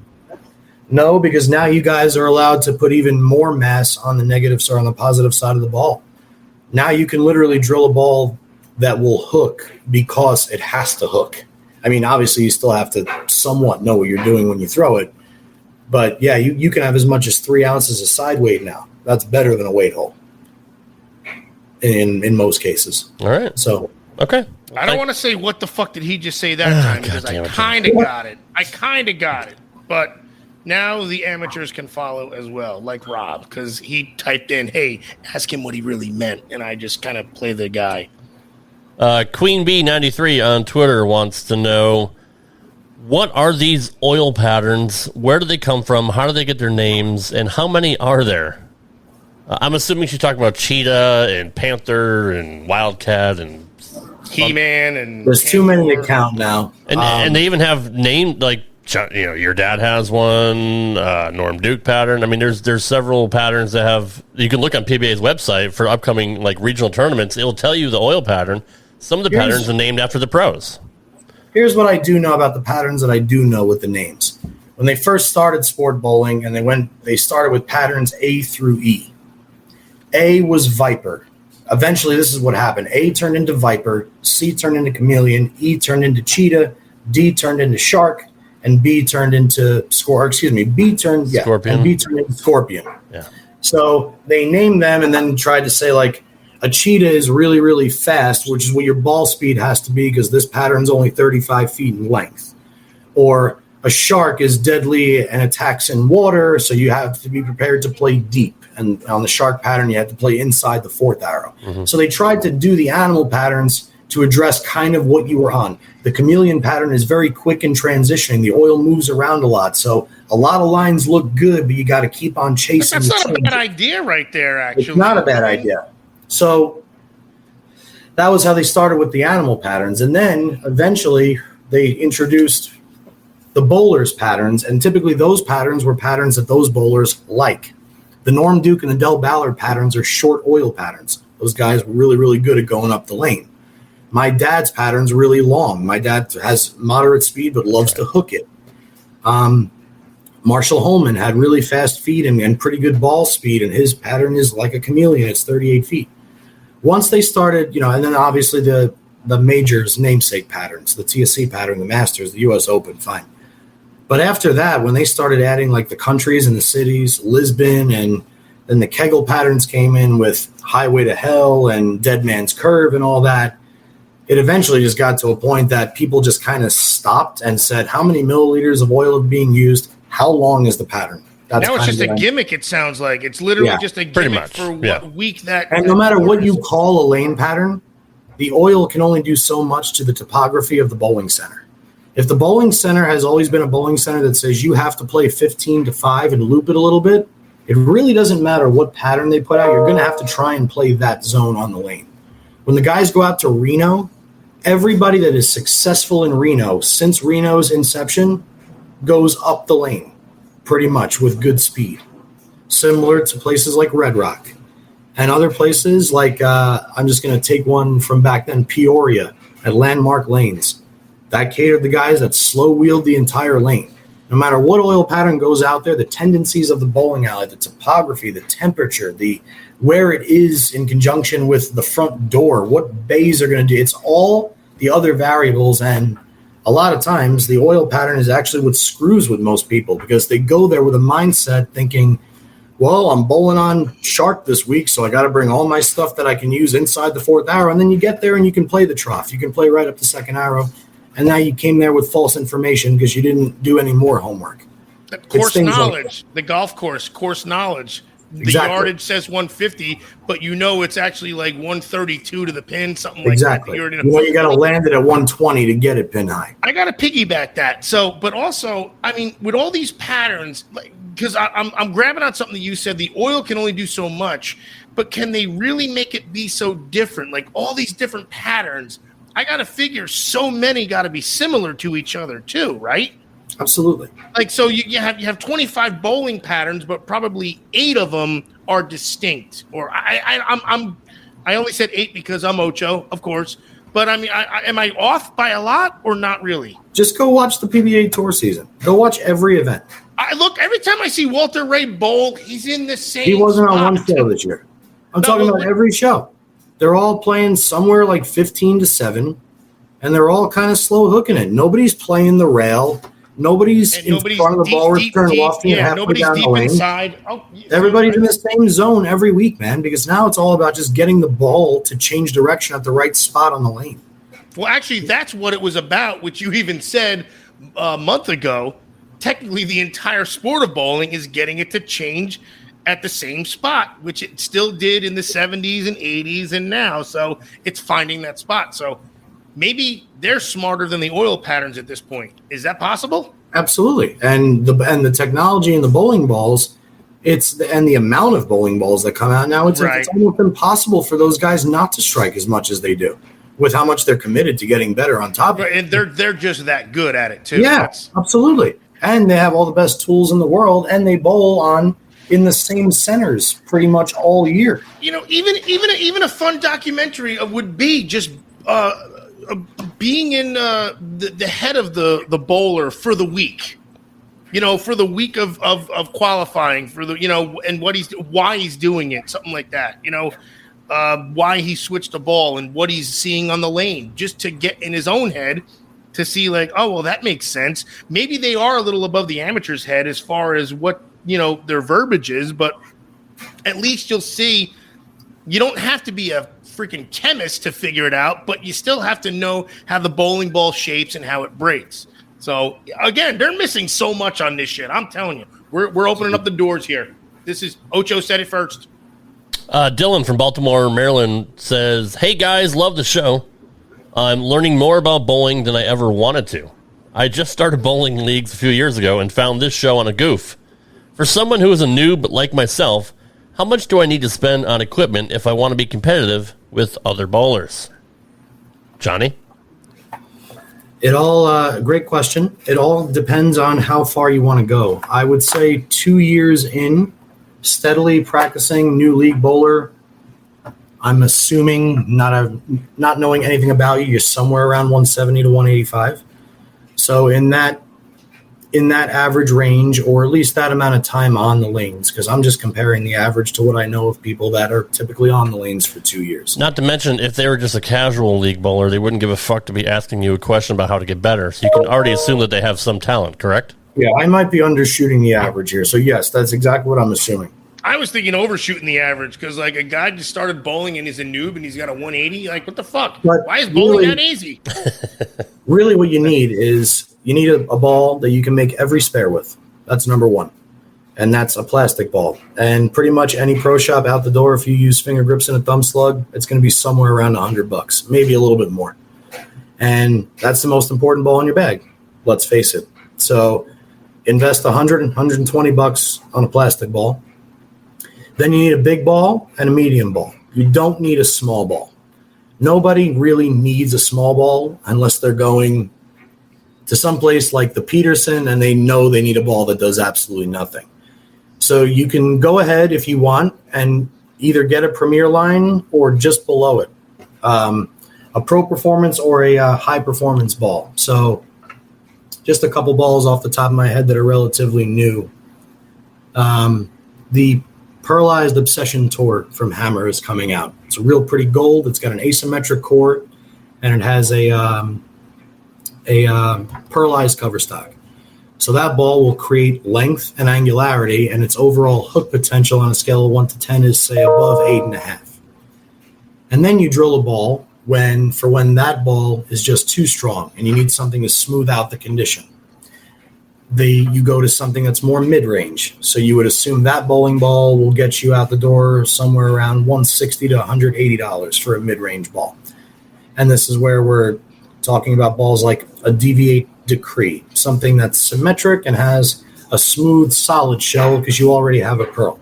No, because now you guys are allowed to put even more mass on the negative or on the positive side of the ball. Now you can literally drill a ball that will hook because it has to hook. I mean, obviously you still have to somewhat know what you're doing when you throw it. But yeah, you can have as much as 3 ounces of side weight now. That's better than a weight hole in most cases. All right. So okay. I don't want to say what the fuck did he just say that time because I kind of got it. But now the amateurs can follow as well, like Rob, because he typed in, "Hey, ask him what he really meant," and I just kind of play the guy. Queen B93 on Twitter wants to know, what are these oil patterns? Where do they come from? How do they get their names? And how many are there? I'm assuming she's talking about cheetah and panther and wildcat and He-Man. And there's too many to count now. And they even have named, like, you know, your dad has one, Norm Duke pattern. I mean, there's several patterns that have, you can look on PBA's website for upcoming, like, regional tournaments. It'll tell you the oil pattern. Some of the patterns are named after the pros. Here's what I do know about the patterns that I do know with the names. When they first started sport bowling and they started with patterns A through E. A was Viper. Eventually, this is what happened. A turned into Viper, C turned into Chameleon, E turned into Cheetah, D turned into Shark, and B turned into Scorpion. And B turned into Scorpion. Yeah. So they named them and then tried to say, like, a cheetah is really, really fast, which is what your ball speed has to be because this pattern's only 35 feet in length. Or a shark is deadly and attacks in water, so you have to be prepared to play deep. And on the shark pattern, you have to play inside the fourth arrow. Mm-hmm. So they tried to do the animal patterns to address kind of what you were on. The chameleon pattern is very quick in transitioning. The oil moves around a lot. So a lot of lines look good, but you got to keep on chasing. That's not a bad idea right there, actually. It's not a bad idea. So that was how they started with the animal patterns. And then eventually they introduced the bowlers patterns. And typically those patterns were patterns that those bowlers like. The Norm Duke and the Del Ballard patterns are short oil patterns. Those guys were really, really good at going up the lane. My dad's pattern's really long. My dad has moderate speed but loves to hook it. Marshall Holman had really fast feet and pretty good ball speed, and his pattern is like a chameleon. It's 38 feet. Once they started, and then obviously the majors namesake patterns, the TSC pattern, the Masters, the U.S. Open, fine. But after that, when they started adding like the countries and the cities, Lisbon, and then the Kegel patterns came in with Highway to Hell and Dead Man's Curve and all that, it eventually just got to a point that people just kind of stopped and said, how many milliliters of oil are being used? How long is the pattern? That's now it's just a gimmick, it sounds like. It's literally just a gimmick for what week that... And no matter what you call a lane pattern, the oil can only do so much to the topography of the bowling center. If the bowling center has always been a bowling center that says you have to play 15 to 5 and loop it a little bit, it really doesn't matter what pattern they put out. You're going to have to try and play that zone on the lane. When the guys go out to Reno, everybody that is successful in Reno since Reno's inception goes up the lane pretty much with good speed, similar to places like Red Rock and other places like I'm just going to take one from back then, Peoria at Landmark Lanes. That catered the guys that slow wheeled the entire lane. No matter what oil pattern goes out there, the tendencies of the bowling alley, the topography, the temperature, the where it is in conjunction with the front door, what bays are going to do, it's all the other variables. And a lot of times the oil pattern is actually what screws with most people because they go there with a mindset thinking, well, I'm bowling on shark this week, so I got to bring all my stuff that I can use inside the fourth arrow. And then you get there and you can play the trough. You can play right up the second arrow. And now you came there with false information because you didn't do any more homework. Course knowledge, the golf course knowledge. The yardage says 150, but it's actually like 132 to the pin, something like that. You got to land it at 120 to get it pin high. I got to piggyback that. So, but also, I mean, with all these patterns, because I'm grabbing on something that you said, the oil can only do so much, but can they really make it be so different? Like all these different patterns, I got to figure so many got to be similar to each other too, right? Absolutely. Like, so you have 25 bowling patterns, but probably 8 of them are distinct. Or I only said 8 because I'm Ocho, of course. But I mean, am I off by a lot or not really? Just go watch the PBA Tour season. Go watch every event. Look, every time I see Walter Ray bowl, he's in the same. He wasn't spot. on one show this year. I'm talking about every show. They're all playing somewhere like 15-7, and they're all kind of slow hooking it. Nobody's playing the rail. Nobody's in front of the ball return lofting halfway down the lane. Inside. Everybody's in the same zone every week, man, because now it's all about just getting the ball to change direction at the right spot on the lane. Well, actually, that's what it was about, which you even said a month ago. Technically, the entire sport of bowling is getting it to change at the same spot, which it still did in the 70s and 80s and now. So it's finding that spot. So maybe they're smarter than the oil patterns at this point. Is that possible? Absolutely. And the technology in the bowling balls, and the amount of bowling balls that come out now, it's almost impossible for those guys not to strike as much as they do with how much they're committed to getting better on top of it. And they're just that good at it too. Yeah, absolutely. And they have all the best tools in the world, and they bowl in the same centers pretty much all year. You know, even a fun documentary would be just being in the head of the bowler for the week. You know, for the week of qualifying, for the, you know, and why he's doing it, something like that. You know, why he switched the ball and what he's seeing on the lane, just to get in his own head to see, like, oh, well, that makes sense. Maybe they are a little above the amateur's head as far as what, you know, their verbiage is, but at least you'll see. You don't have to be a freaking chemist to figure it out, but you still have to know how the bowling ball shapes and how it breaks. So again, they're missing so much on this shit. I'm telling you, we're opening up the doors here. This is Ocho said it first. Dylan from Baltimore, Maryland says, "Hey guys, love the show. I'm learning more about bowling than I ever wanted to. I just started bowling leagues a few years ago and found this show on a goof. For someone who is a noob like myself, how much do I need to spend on equipment if I want to be competitive with other bowlers?" Johnny? Great question. It all depends on how far you want to go. I would say 2 years in, steadily practicing new league bowler, I'm assuming, not knowing anything about you, you're somewhere around 170 to 185. So in that average range, or at least that amount of time on the lanes, because I'm just comparing the average to what I know of people that are typically on the lanes for 2 years. Not to mention, if they were just a casual league bowler, they wouldn't give a fuck to be asking you a question about how to get better. So you can already assume that they have some talent, correct? Yeah, I might be undershooting the average here. So yes, that's exactly what I'm assuming. I was thinking overshooting the average, because like a guy just started bowling and he's a noob and he's got a 180. Like, what the fuck? But why is bowling that easy? Really what you need is a ball that you can make every spare with. That's number one. And that's a plastic ball. And pretty much any pro shop out the door, if you use finger grips and a thumb slug, it's going to be somewhere around $100, maybe a little bit more. And that's the most important ball in your bag. Let's face it. So invest $100, $120 on a plastic ball. Then you need a big ball and a medium ball. You don't need a small ball. Nobody really needs a small ball unless they're going to someplace like the Peterson and they know they need a ball that does absolutely nothing. So you can go ahead if you want and either get a Premier line or just below it, a Pro Performance or a high performance ball. So just a couple balls off the top of my head that are relatively new. The Pearlized Obsession Tour from Hammer is coming out. It's a real pretty gold. It's got an asymmetric core, and it has a pearlized cover stock. So that ball will create length and angularity, and its overall hook potential on a scale of 1 to 10 is, say, above 8.5. And then you drill a ball when that ball is just too strong, and you need something to smooth out the condition. You go to something that's more mid-range. So you would assume that bowling ball will get you out the door somewhere around $160 to $180 for a mid-range ball. And this is where we're talking about balls like a Deviate Decree, something that's symmetric and has a smooth, solid shell because you already have a pearl.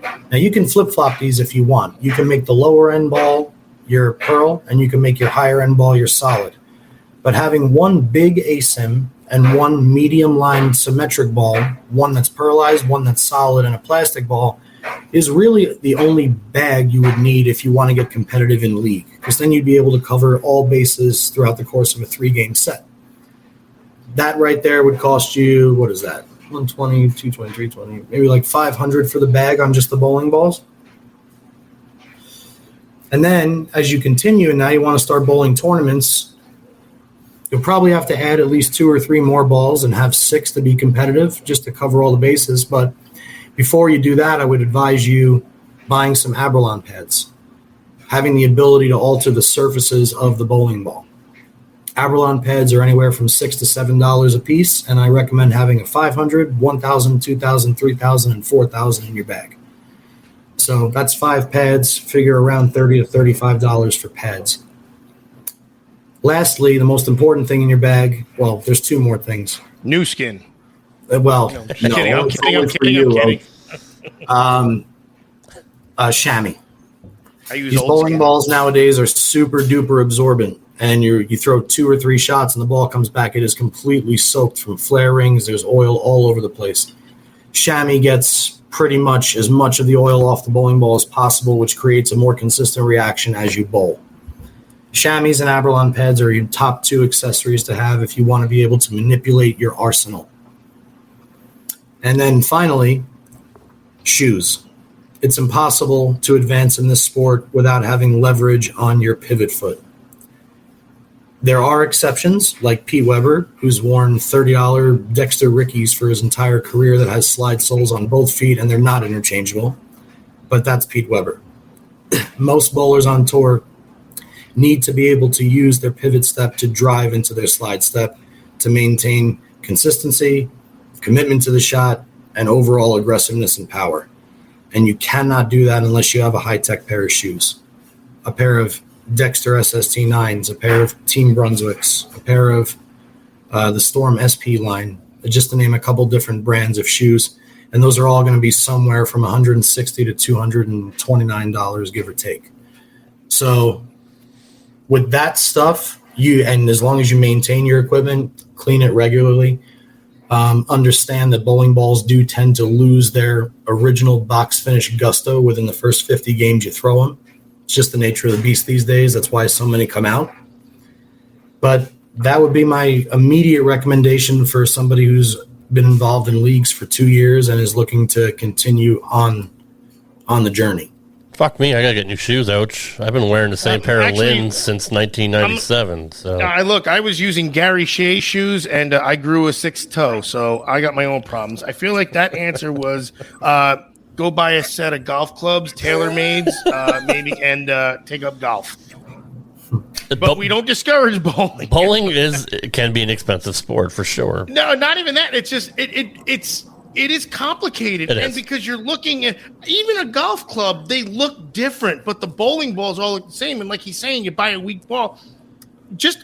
Now, you can flip-flop these if you want. You can make the lower-end ball your pearl, and you can make your higher-end ball your solid. But having one big ASIM and one medium-lined symmetric ball, one that's pearlized, one that's solid, and a plastic ball, is really the only bag you would need if you want to get competitive in league, because then you'd be able to cover all bases throughout the course of a 3-game set. That right there would cost you, what is that? 120, 220, 320, maybe like $500 for the bag on just the bowling balls. And then as you continue and now you want to start bowling tournaments, you'll probably have to add at least 2 or 3 more balls and have 6 to be competitive just to cover all the bases. But before you do that, I would advise you buying some Abralon pads, having the ability to alter the surfaces of the bowling ball. Abralon pads are anywhere from $6 to $7 a piece, and I recommend having a 500, 1,000, 2,000, 3,000, and 4,000 in your bag. So that's 5 pads, figure around $30 to $35 for pads. Lastly, the most important thing in your bag, well, there's 2 more things. New skin. Well, I'm kidding. I'm kidding. Chamois. I use These old bowling skin. balls nowadays are super duper absorbent, and you throw 2 or 3 shots and the ball comes back. It is completely soaked from flare rings. There's oil all over the place. Chamois gets pretty much as much of the oil off the bowling ball as possible, which creates a more consistent reaction as you bowl. Chamois and Abralon pads are your top 2 accessories to have if you want to be able to manipulate your arsenal. And then finally, shoes. It's impossible to advance in this sport without having leverage on your pivot foot. There are exceptions, like Pete Weber, who's worn $30 Dexter Rickies for his entire career that has slide soles on both feet, and they're not interchangeable. But that's Pete Weber. Most bowlers on tour need to be able to use their pivot step to drive into their slide step to maintain consistency, commitment to the shot, and overall aggressiveness and power. And you cannot do that unless you have a high-tech pair of shoes. A pair of Dexter SST9s, a pair of Team Brunswicks, a pair of the Storm SP line, just to name a couple different brands of shoes. And those are all going to be somewhere from $160 to $229, give or take. So with that stuff, and as long as you maintain your equipment, clean it regularly, understand that bowling balls do tend to lose their original box finish gusto within the first 50 games you throw them. It's just the nature of the beast these days. That's why so many come out. But that would be my immediate recommendation for somebody who's been involved in leagues for 2 years and is looking to continue on the journey. Fuck me, I gotta get new shoes, ouch. I've been wearing the same pair of Lins since 1997. I was using Gary Shea shoes, and I grew a 6th toe, so I got my own problems. I feel like that answer was go buy a set of golf clubs, TaylorMades, maybe, and take up golf. But we don't discourage bowling. Bowling can be an expensive sport for sure. No, not even that. It's just it is complicated, and because you're looking at even a golf club, they look different, but the bowling balls all look the same. And like he's saying, you buy a weak ball.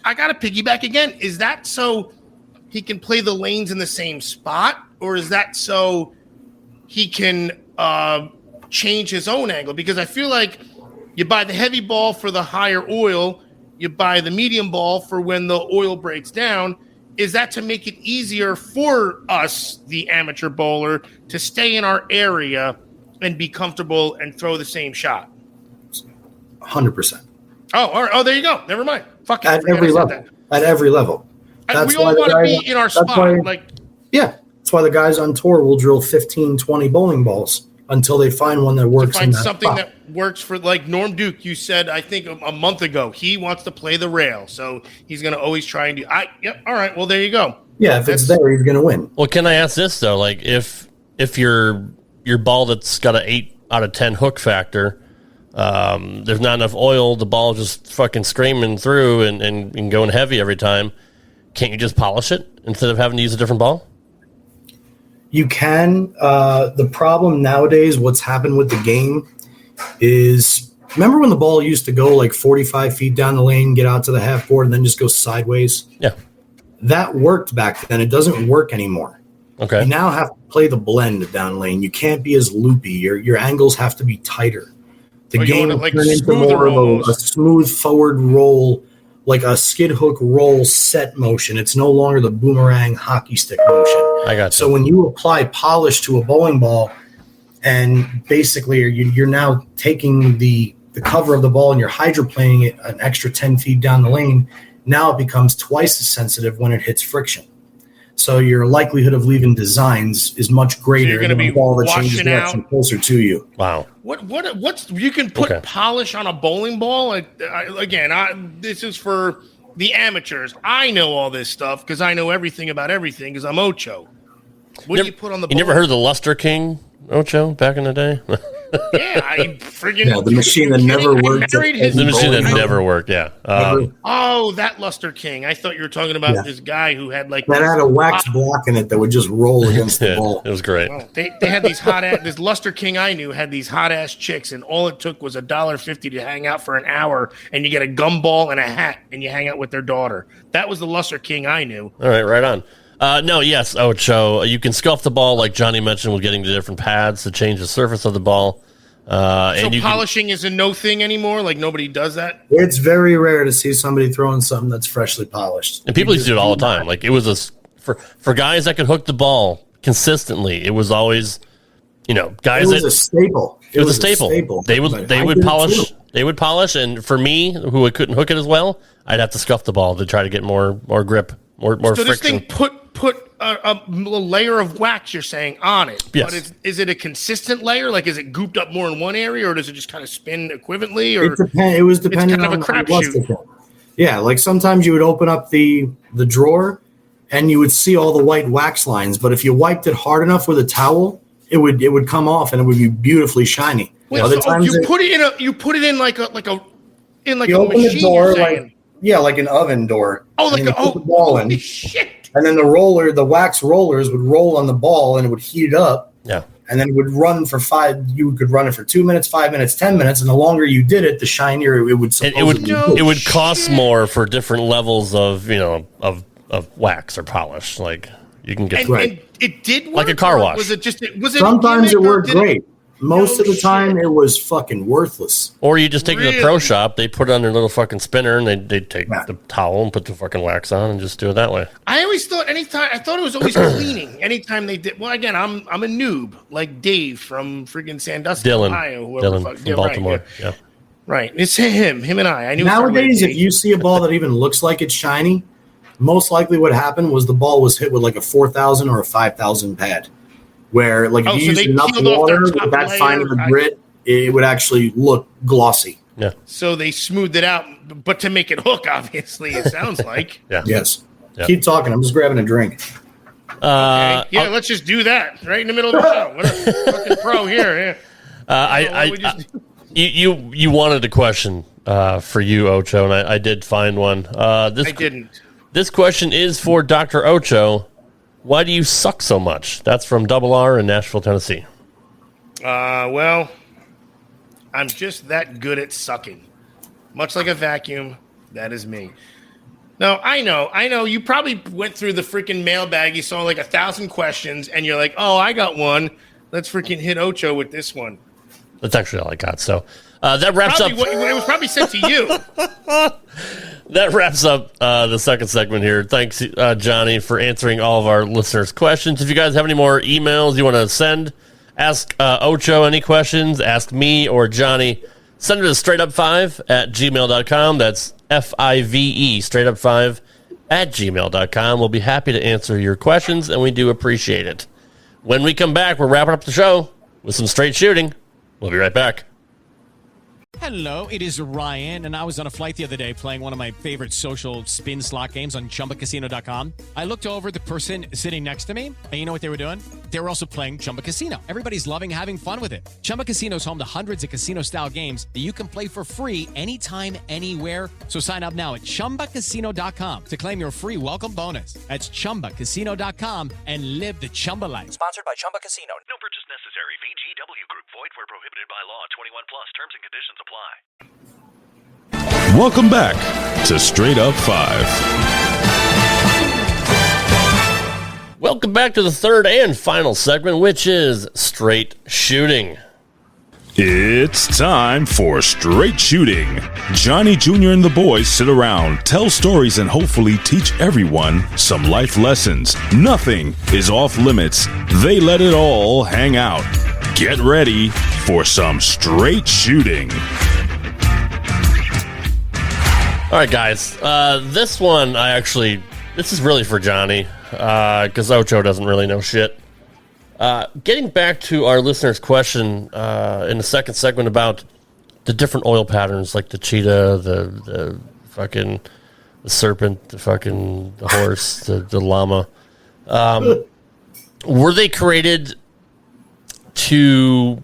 I got to piggyback again. Is that so he can play the lanes in the same spot, or is that so he can change his own angle? Because I feel like you buy the heavy ball for the higher oil, you buy the medium ball for when the oil breaks down. Is that to make it easier for us, the amateur bowler, to stay in our area and be comfortable and throw the same shot? 100%. Oh, all right. Oh, there you go. Never mind. Fuck it. At every level. At every level. We all want to be in our spot. That's why the guys on tour will drill 15, 20 bowling balls until they find one that works. Find something that works for, like Norm Duke, you said, I think a month ago, he wants to play the rail. So he's going to always try and do, yep. All right. Well, there you go. Yeah. If it's there, he's going to win. Well, can I ask this though? Like if your ball that's got an 8 out of 10 hook factor, there's not enough oil, the ball just fucking screaming through and going heavy every time. Can't you just polish it instead of having to use a different ball? You can. The problem nowadays, what's happened with the game is, remember when the ball used to go like 45 feet down the lane, get out to the half board, and then just go sideways? Yeah. That worked back then. It doesn't work anymore. Okay. You now have to play the blend down lane. You can't be as loopy. Your angles have to be tighter. The game will turn into more of a smooth forward roll like a skid hook roll set motion. It's no longer the boomerang hockey stick motion. I got you. So when you apply polish to a bowling ball, and basically you're now taking the cover of the ball and you're hydroplaning it an extra 10 feet down the lane, now it becomes twice as sensitive when it hits friction. So your likelihood of leaving designs is much greater. So you're going to be ball that changes washing direction out closer to you. Wow. What's you can put polish on a bowling ball? This is for the amateurs. I know all this stuff because I know everything about everything because I'm Ocho. What do you put on the ball? You never heard of the Luster King, Ocho, back in the day? Yeah, I friggin' the machine that never worked. The machine that never worked, yeah. That Luster King. I thought you were talking about this guy who had like that had a wax block in it that would just roll against the ball. It was great. Well, they had these this Luster King I knew had these hot ass chicks, and all it took was $1.50 to hang out for an hour, and you get a gumball and a hat, and you hang out with their daughter. That was the Luster King I knew. All right on. Yes, Ocho. You can scuff the ball, like Johnny mentioned, with getting the different pads to change the surface of the ball. So polishing is a no thing anymore? Like nobody does that? It's very rare to see somebody throwing something that's freshly polished. And people used to do it all the time. Like it was for guys that could hook the ball consistently. It was always, guys. It was a staple. It was a staple. They would polish. They would polish, and for me, who couldn't hook it as well, I'd have to scuff the ball to try to get more grip, more so friction. This thing put a little layer of wax, you're saying, on it. Yes. But is it a consistent layer? Like, is it gooped up more in one area, or does it just kind of spin equivalently? Or it was depending on a crapshoot. Yeah, like sometimes you would open up the drawer and you would see all the white wax lines, but if you wiped it hard enough with a towel, it would come off and it would be beautifully shiny. Wait, you put it in like a machine. Door, like an oven door. Oh, like the ball in. Shit. And then the wax rollers would roll on the ball and it would heat it up. Yeah. And then it would run you could run it for 2 minutes, 5 minutes, 10 minutes. And the longer you did it, the shinier it would it would cost more for different levels of wax or polish. Like you can get and it did work, like a car wash. Was it sometimes it worked great. Most of the time, it was fucking worthless. Or you just take it to the pro shop, they put it on their little fucking spinner, and they take the towel and put the fucking wax on and just do it that way. I always thought it was always cleaning. Anytime they did. Well, again, I'm a noob like Dave from friggin' Sandusky, Ohio. Dylan from Baltimore. Right, yeah. Right. It's him and I. I knew. Nowadays, if you see a ball that even looks like it's shiny, most likely what happened was the ball was hit with like a 4,000 or a 5,000 pad. Where, like, if you use enough water with that fine of a grit, it would actually look glossy. Yeah. So they smoothed it out, but to make it hook, obviously, it sounds like. Yeah. Yes. Yeah. Keep talking. I'm just grabbing a drink. Okay. Yeah, let's just do that right in the middle of the show. What a fucking pro here. Yeah. You wanted a question for you, Ocho, and I did find one. I didn't. This question is for Dr. Ocho. Why do you suck so much? That's from Double R in Nashville, Tennessee. Well, I'm just that good at sucking. Much like a vacuum, that is me. No, I know. You probably went through the freaking mailbag. You saw like 1,000 questions, and you're like, oh, I got one. Let's freaking hit Ocho with this one. That's actually all I got. So that wraps up. It was probably sent to you. That wraps up the second segment here. Thanks, Johnny, for answering all of our listeners' questions. If you guys have any more emails you want to send, ask Ocho any questions, ask me or Johnny, send it to straightUp5@gmail.com. That's FIVE, straightUp5@gmail.com. We'll be happy to answer your questions, and we do appreciate it. When we come back, we're wrapping up the show with some straight shooting. We'll be right back. Hello, it is Ryan, and I was on a flight the other day playing one of my favorite social spin slot games on ChumbaCasino.com. I looked over at the person sitting next to me, and you know what they were doing? They were also playing Chumba Casino. Everybody's loving having fun with it. Chumba Casino is home to hundreds of casino-style games that you can play for free anytime, anywhere. So sign up now at ChumbaCasino.com to claim your free welcome bonus. That's ChumbaCasino.com and live the Chumba life. Sponsored by Chumba Casino. No purchase necessary. VGW Group. Void where prohibited by law. 21 plus. Terms and conditions apply. Welcome back to Straight Up 5. Welcome back to the third and final segment, which is straight shooting. It's time for Straight Shooting. Johnny Jr. and the boys sit around, tell stories, and hopefully teach everyone some life lessons. Nothing is off limits. They let it all hang out. Get ready for some straight shooting. All right, guys. This is really for Johnny, because Ocho doesn't really know shit. Getting back to our listener's question in the second segment about the different oil patterns, like the cheetah, the fucking the serpent, the horse, the llama. Were they created to,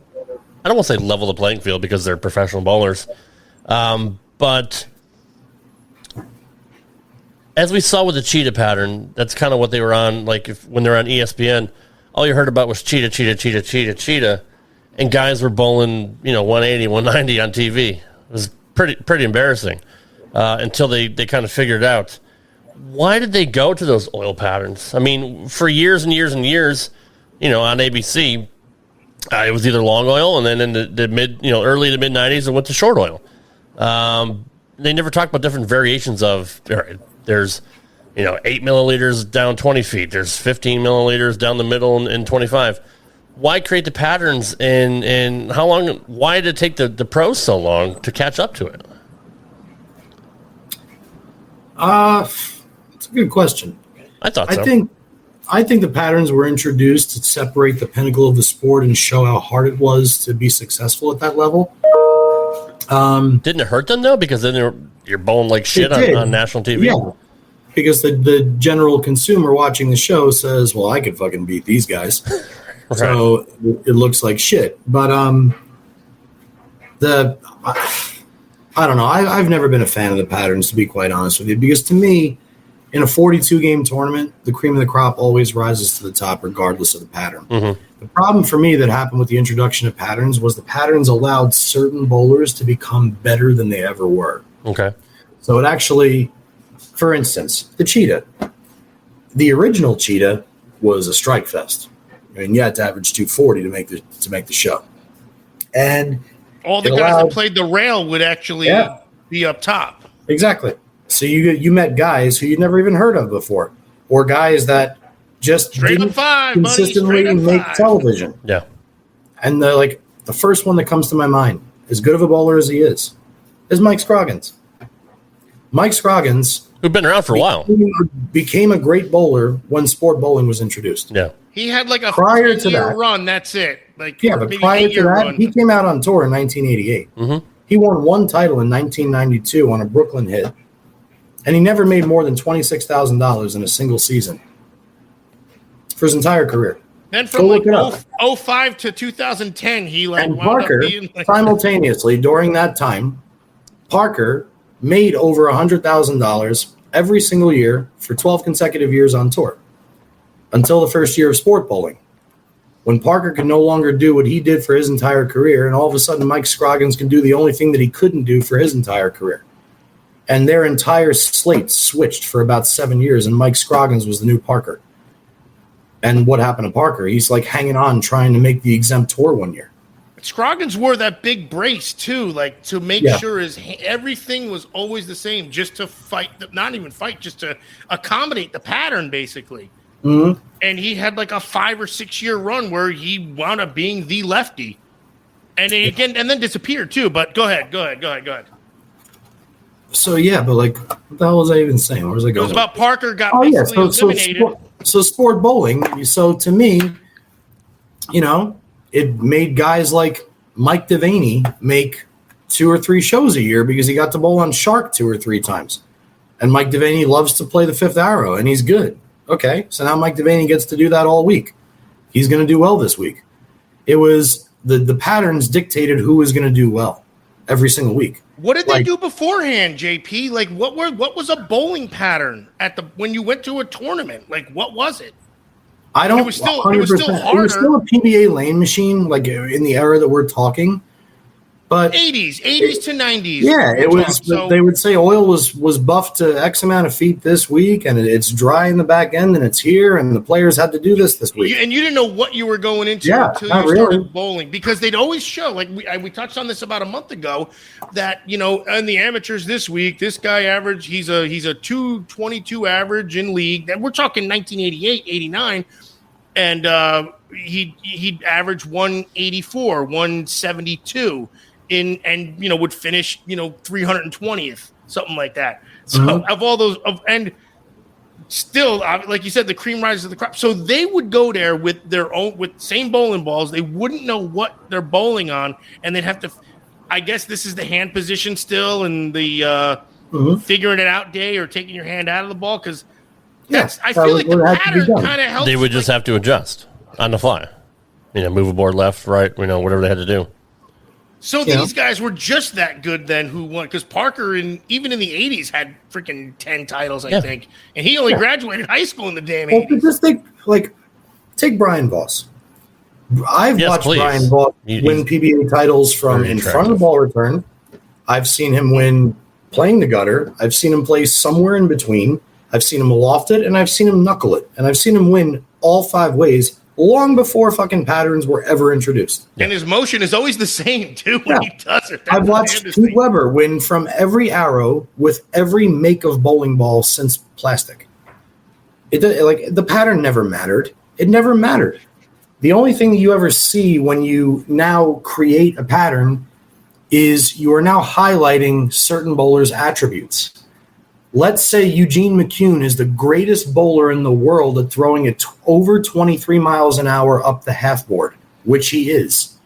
I don't want to say level the playing field because they're professional bowlers, but as we saw with the cheetah pattern, that's kind of what they were on. Like when they're on ESPN, all you heard about was cheetah, and guys were bowling, 180, 190 on TV. It was pretty embarrassing until they kind of figured it out. Why did they go to those oil patterns? I mean, for years and years and years, on ABC, it was either long oil, and then in the mid, early to mid 90s, it went to short oil. They never talked about different variations of. All right, there's 8 milliliters down 20 feet. There's 15 milliliters down the middle and 25. Why create the patterns, and how long? Why did it take the pros so long to catch up to it? It's a good question. I thought so. I think the patterns were introduced to separate the pinnacle of the sport and show how hard it was to be successful at that level. Didn't it hurt them though? Because then you're bowling like shit on national TV. Yeah. Because the general consumer watching the show says, well, I could fucking beat these guys. Right. So it looks like shit. But I don't know. I've never been a fan of the patterns, to be quite honest with you. Because to me, in a 42-game tournament, the cream of the crop always rises to the top regardless of the pattern. Mm-hmm. The problem for me that happened with the introduction of patterns was the patterns allowed certain bowlers to become better than they ever were. Okay. So it actually... For instance, the cheetah. The original cheetah was a strike fest. I mean, you had to average 240 to make the show. And all the guys that played the rail would actually be up top. Exactly. So you met guys who you'd never even heard of before, or guys that just didn't consistently make television. Yeah. And the first one that comes to my mind, as good of a bowler as he is Mike Scroggins. Mike Scroggins, who'd been around for a while, became a great bowler when sport bowling was introduced. Yeah, he had like a prior to that run. That's it. But prior to that, he came out on tour in 1988. Mm-hmm. He won one title in 1992 on a Brooklyn hit, and he never made more than $26,000 in a single season for his entire career. Then from 05 to 2010, he and Parker simultaneously during that time, Parker made over $100,000 every single year for 12 consecutive years on tour until the first year of sport bowling, when Parker could no longer do what he did for his entire career, and all of a sudden Mike Scroggins can do the only thing that he couldn't do for his entire career. And their entire slate switched for about 7 years, and Mike Scroggins was the new Parker. And what happened to Parker? He's like hanging on, trying to make the exempt tour one year. Scroggins wore that big brace too, like to make sure everything was always the same, just to fight, not even fight, just to accommodate the pattern, basically. Mm-hmm. And he had like a 5 or 6 year run where he wound up being the lefty, and then disappeared too. But go ahead. So but like, what the hell was I even saying? Where was I going? It was about Parker got eliminated. So sport bowling. So to me, it made guys like Mike Devaney make 2 or 3 shows a year because he got to bowl on Shark 2 or 3 times. And Mike Devaney loves to play the fifth arrow, and he's good. Okay, so now Mike Devaney gets to do that all week. He's going to do well this week. It was the patterns dictated who was going to do well every single week. What did they do beforehand, JP? Like, what was a bowling pattern when you went to a tournament? Like, what was it? I don't. It was still harder. It was still a PBA lane machine, like in the era that we're talking. But 80s to 90s. Yeah, it was. So, they would say oil was buffed to X amount of feet this week, and it's dry in the back end, and it's here, and the players had to do this week. And you didn't know what you were going into until you started bowling, because they'd always show, like we touched on this about a month ago, that in the amateurs this week, this guy averaged he's a 222 average in league, and we're talking 1988, 89, and he'd average 184, 172. Would finish 320th, something like that. So of all those and still, like you said, the cream rises to the crop. So they would go there with same bowling balls. They wouldn't know what they're bowling on, and they'd have to. I guess this is the hand position still, and the figuring it out day, or taking your hand out of the ball, because I feel like the pattern kind of helps. They would just have to adjust on the fly. Move a board left, right, whatever they had to do. So these guys were just that good then, who won, because Parker, even in the 80s, had freaking 10 titles, I think. And he only graduated high school in the damn 80s. Just take Brian Voss. I've watched Brian Voss win PBA titles from in front of the ball return. I've seen him win playing the gutter. I've seen him play somewhere in between. I've seen him loft it, and I've seen him knuckle it. And I've seen him win all 5 ways, long before fucking patterns were ever introduced. And his motion is always the same, too, when he does it. I've watched Pete Weber win from every arrow with every make of bowling ball since plastic. The pattern never mattered. It never mattered. The only thing that you ever see when you now create a pattern is you are now highlighting certain bowlers' attributes. Let's say Eugene McCune is the greatest bowler in the world at throwing it over 23 miles an hour up the half board, which he is.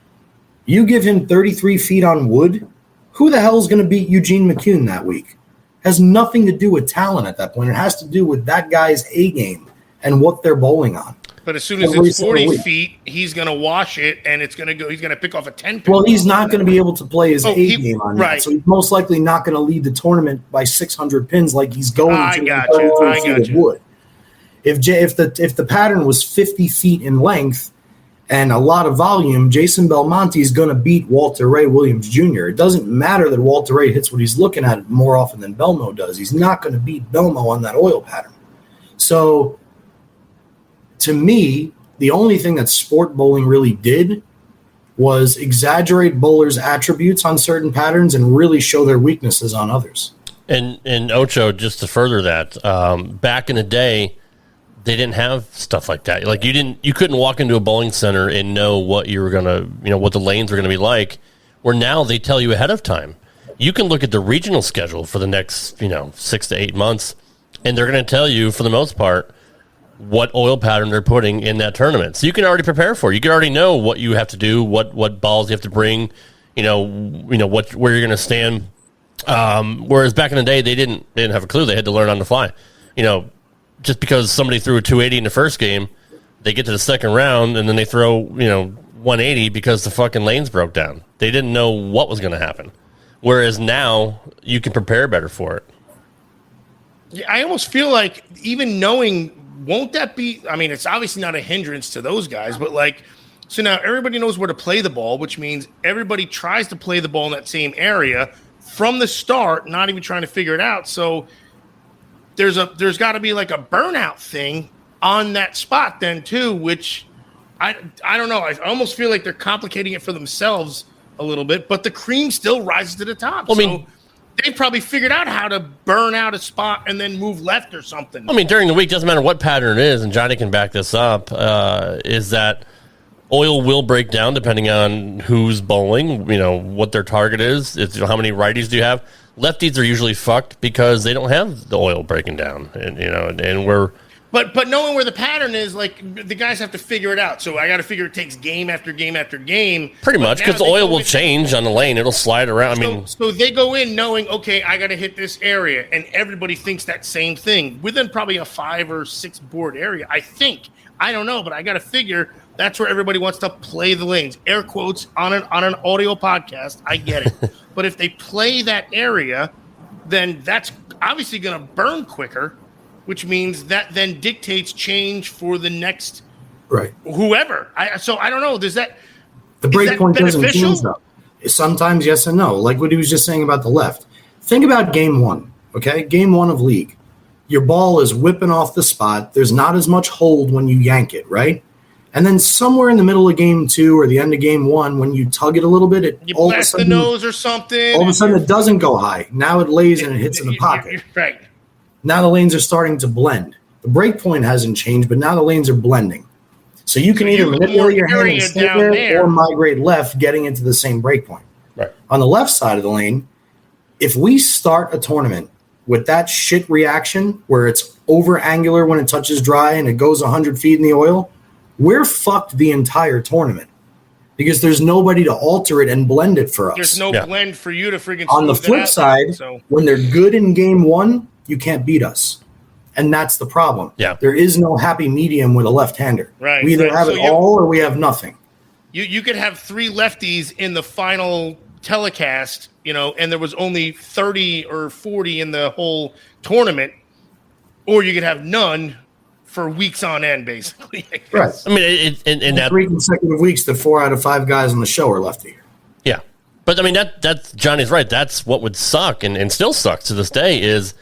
You give him 33 feet on wood, who the hell is going to beat Eugene McCune that week? Has nothing to do with talent at that point. It has to do with that guy's A game and what they're bowling on. But as soon as it's 40 feet, he's going to wash it, and it's going to go. He's going to pick off a 10. Well, he's not going to be able to play his A game on that, so he's most likely not going to lead the tournament by 600 pins like he's going to. I got you. If the pattern was 50 feet in length and a lot of volume, Jason Belmonte is going to beat Walter Ray Williams Jr. It doesn't matter that Walter Ray hits what he's looking at more often than Belmo does. He's not going to beat Belmo on that oil pattern. So, to me, the only thing that sport bowling really did was exaggerate bowlers' attributes on certain patterns and really show their weaknesses on others. And Ocho, just to further that, back in the day, they didn't have stuff like that. Like you couldn't walk into a bowling center and know what you were gonna, what the lanes were gonna be like. Where now they tell you ahead of time. You can look at the regional schedule for the next, 6 to 8 months, and they're gonna tell you for the most part what oil pattern they're putting in that tournament. So you can already prepare for it. You can already know what you have to do, what balls you have to bring, where you're going to stand. Whereas back in the day, they didn't have a clue. They had to learn on the fly. Just because somebody threw a 280 in the first game, they get to the second round and then they throw, 180 because the fucking lanes broke down. They didn't know what was going to happen. Whereas now you can prepare better for it. Yeah, I almost feel like even knowing, won't that be, it's obviously not a hindrance to those guys, but so now everybody knows where to play the ball, which means everybody tries to play the ball in that same area from the start, not even trying to figure it out. So there's got to be like a burnout thing on that spot then too, which I don't know. I almost feel like they're complicating it for themselves a little bit, but the cream still rises to the top. They've probably figured out how to burn out a spot and then move left or something. During the week, doesn't matter what pattern it is, and Johnny can back this up, is that oil will break down depending on who's bowling, what their target is. It's, how many righties do you have? Lefties are usually fucked because they don't have the oil breaking down, and we're... But knowing where the pattern is, the guys have to figure it out. So I got to figure it takes game after game after game. Pretty much, because the oil will change on the lane. It'll slide around. So they go in knowing, okay, I got to hit this area, and everybody thinks that same thing within probably a 5 or 6 board area. I think. I don't know, but I got to figure that's where everybody wants to play the lanes. Air quotes on an audio podcast. I get it. But if they play that area, then that's obviously going to burn quicker, which means that then dictates change for the next whoever. So I don't know. Does that the break point doesn't change though? Sometimes yes and no. Like what he was just saying about the left. Think about game one, okay? Game one of league. Your ball is whipping off the spot. There's not as much hold when you yank it, right? And then somewhere in the middle of game two or the end of game one, when you tug it a little bit, you blast the nose or something. All of a sudden it doesn't go high. Now it lays and it hits in the pocket. Right. Now the lanes are starting to blend. The break point hasn't changed, but now the lanes are blending. So you can either manipulate your hand and stay there or migrate left, getting into the same break point. Right. On the left side of the lane, if we start a tournament with that shit reaction where it's over angular when it touches dry and it goes 100 feet in the oil, we're fucked the entire tournament because there's nobody to alter it and blend it for us. There's no blend for you to freaking. On the flip side, when they're good in game one, you can't beat us. And that's the problem. Yeah. There is no happy medium with a left-hander. Right. We either have it all or we have nothing. You could have 3 lefties in the final telecast, and there was only 30 or 40 in the whole tournament, or you could have none for weeks on end, basically. Right. I mean, in that 3 consecutive weeks, the 4 out of 5 guys on the show are lefty. Yeah. But I mean, that's Johnny's right. That's what would suck and still sucks to this day is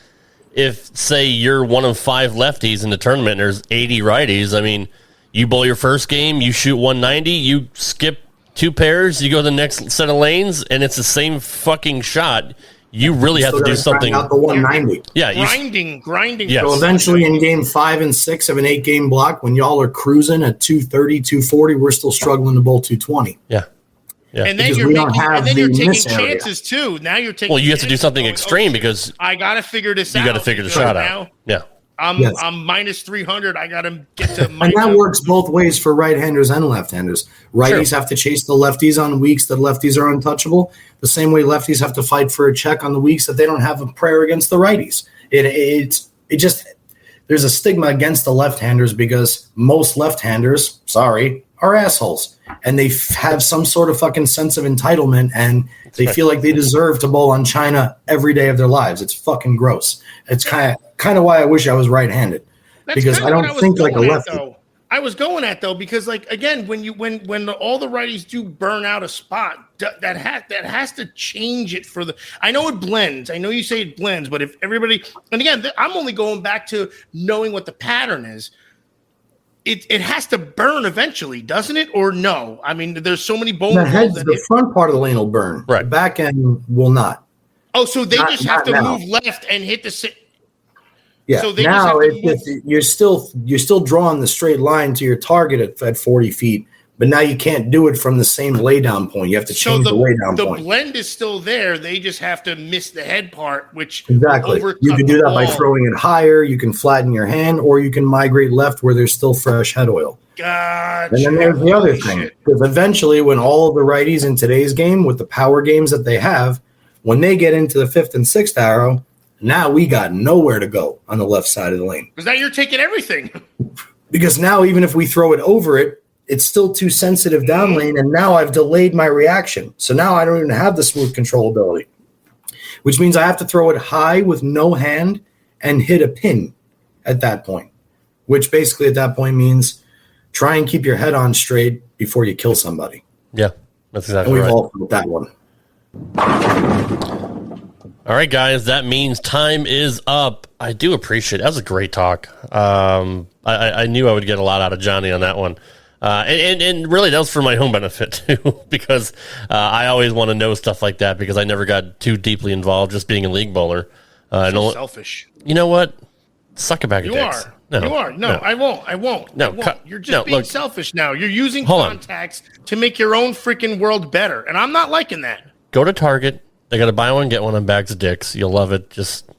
if, say, you're one of 5 lefties in the tournament and there's 80 righties. I mean, you bowl your first game, you shoot 190, you skip 2 pairs, you go to the next set of lanes, and it's the same fucking shot. You really have to do something. Out the 190. Yeah, grinding. Yes. So eventually, in game 5 and 6 of an 8-game block, when y'all are cruising at 230, 240, we're still struggling to bowl 220. Yeah. Yeah. And then you're taking chances too. Now you're taking. Well, you have to do something extreme because I got to figure this out. You got to figure the shot out. Yeah. I'm minus 300. I got to get to. And that works both ways for right-handers and left-handers. Righties have to chase the lefties on weeks that lefties are untouchable. The same way lefties have to fight for a check on the weeks that they don't have a prayer against the righties. It just there's a stigma against the left-handers because most left-handers, are assholes. And they have some sort of fucking sense of entitlement and they feel like they deserve to bowl on China every day of their lives. It's fucking gross. It's kind of why I wish I was right-handed because I don't think like a lefty. I was going at though because like again when all the righties do burn out a spot that has to change it for the. I know it blends. I know you say it blends, but if everybody and again I'm only going back to knowing what the pattern is. It has to burn eventually, doesn't it? Or no? I mean, there's so many bowling balls. The front part of the lane will burn. Right. The back end will not. Oh, so they just have to move left and hit the. Yeah. So they now you're still drawing the straight line to your target at 40 feet, but now you can't do it from the same laydown point. You have to change the laydown point. The blend is still there. They just have to miss the head part, which exactly. You can do that by throwing it higher. You can flatten your hand, or you can migrate left where there's still fresh head oil. Gotcha. And then there's the other thing, because eventually, when all of the righties in today's game, with the power games that they have, when they get into the 5th and 6th arrow, now we got nowhere to go on the left side of the lane. Because now you're taking everything. Because now, even if we throw it over it, it's still too sensitive down lane, and now I've delayed my reaction. So now I don't even have the smooth controllability, which means I have to throw it high with no hand and hit a pin at that point, which basically at that point means try and keep your head on straight before you kill somebody. Yeah, that's exactly and we've right. all put that one. All right, guys, that means time is up. I do appreciate it. That was a great talk. I knew I would get a lot out of Johnny on that one. And really, that was for my own benefit, too, because I always want to know stuff like that because I never got too deeply involved just being a league bowler. Selfish. You know what? Suck a bag of dicks. You are. No, I won't. No, you're just being selfish now. You're using contacts to make your own freaking world better, and I'm not liking that. Go to Target. They got to buy one, get one on bags of dicks. You'll love it. Just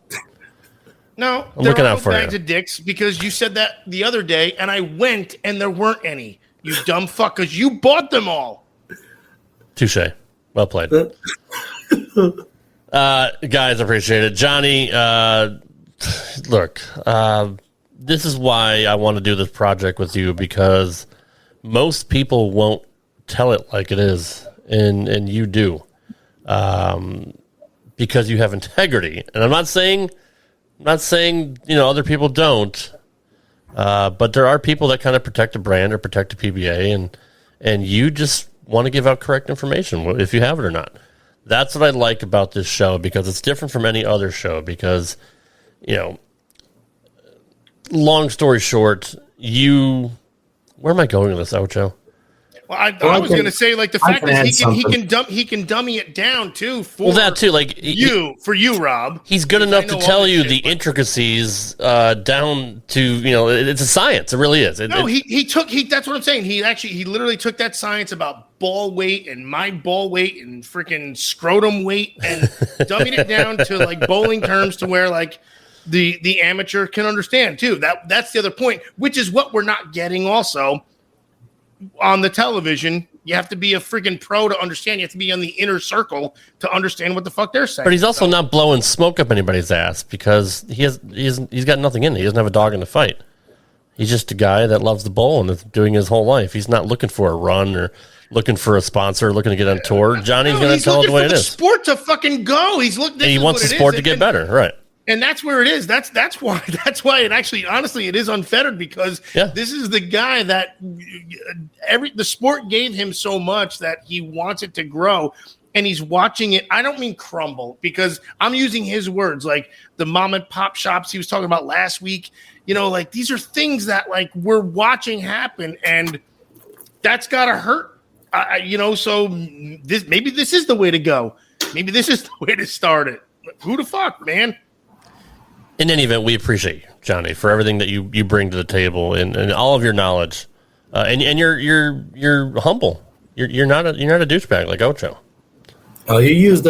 no, I'm looking out for bags you. of dicks because you said that the other day, and I went, and there weren't any. You dumb fuck, because you bought them all. Touche. Well played. Guys, appreciate it. Johnny, look, this is why I want to do this project with you because most people won't tell it like it is, and you do. Because you have integrity. And I'm not saying other people don't. But there are people that kind of protect a brand or protect a PBA, and you just want to give out correct information, if you have it or not. That's what I like about this show, because it's different from any other show, because, long story short, where am I going with this, Ocho? Well, I was going to say, like, the fact that he can dummy it down too for that too, like for you, Rob. He's good enough to tell you the intricacies down to it's a science. It really is. He that's what I'm saying. He literally took that science about ball weight and my ball weight and freaking scrotum weight and dummied it down to like bowling terms to where like the amateur can understand too. That's the other point, which is what we're not getting also. On the television, you have to be a freaking pro to understand. You have to be on the inner circle to understand what the fuck they're saying. But he's also not blowing smoke up anybody's ass, because he's got nothing in it. He doesn't have a dog in the fight. He's just a guy that loves the bowl and is doing his whole life. He's not looking for a run or looking for a sponsor, looking to get on tour. Johnny's going to tell it the way it is. Sport to fucking go. He wants the sport to get better, right? And that's where it is. That's why it actually, honestly, it is unfettered, because this is the guy that the sport gave him so much that he wants it to grow, and he's watching it. I don't mean crumble, because I'm using his words, like the mom and pop shops he was talking about last week. Like these are things that like we're watching happen, and that's gotta hurt. So maybe this is the way to go. Maybe this is the way to start it. Who the fuck, man? In any event, we appreciate you, Johnny, for everything that you bring to the table and all of your knowledge, and you're humble. You're not a douchebag like Ocho. Oh, you used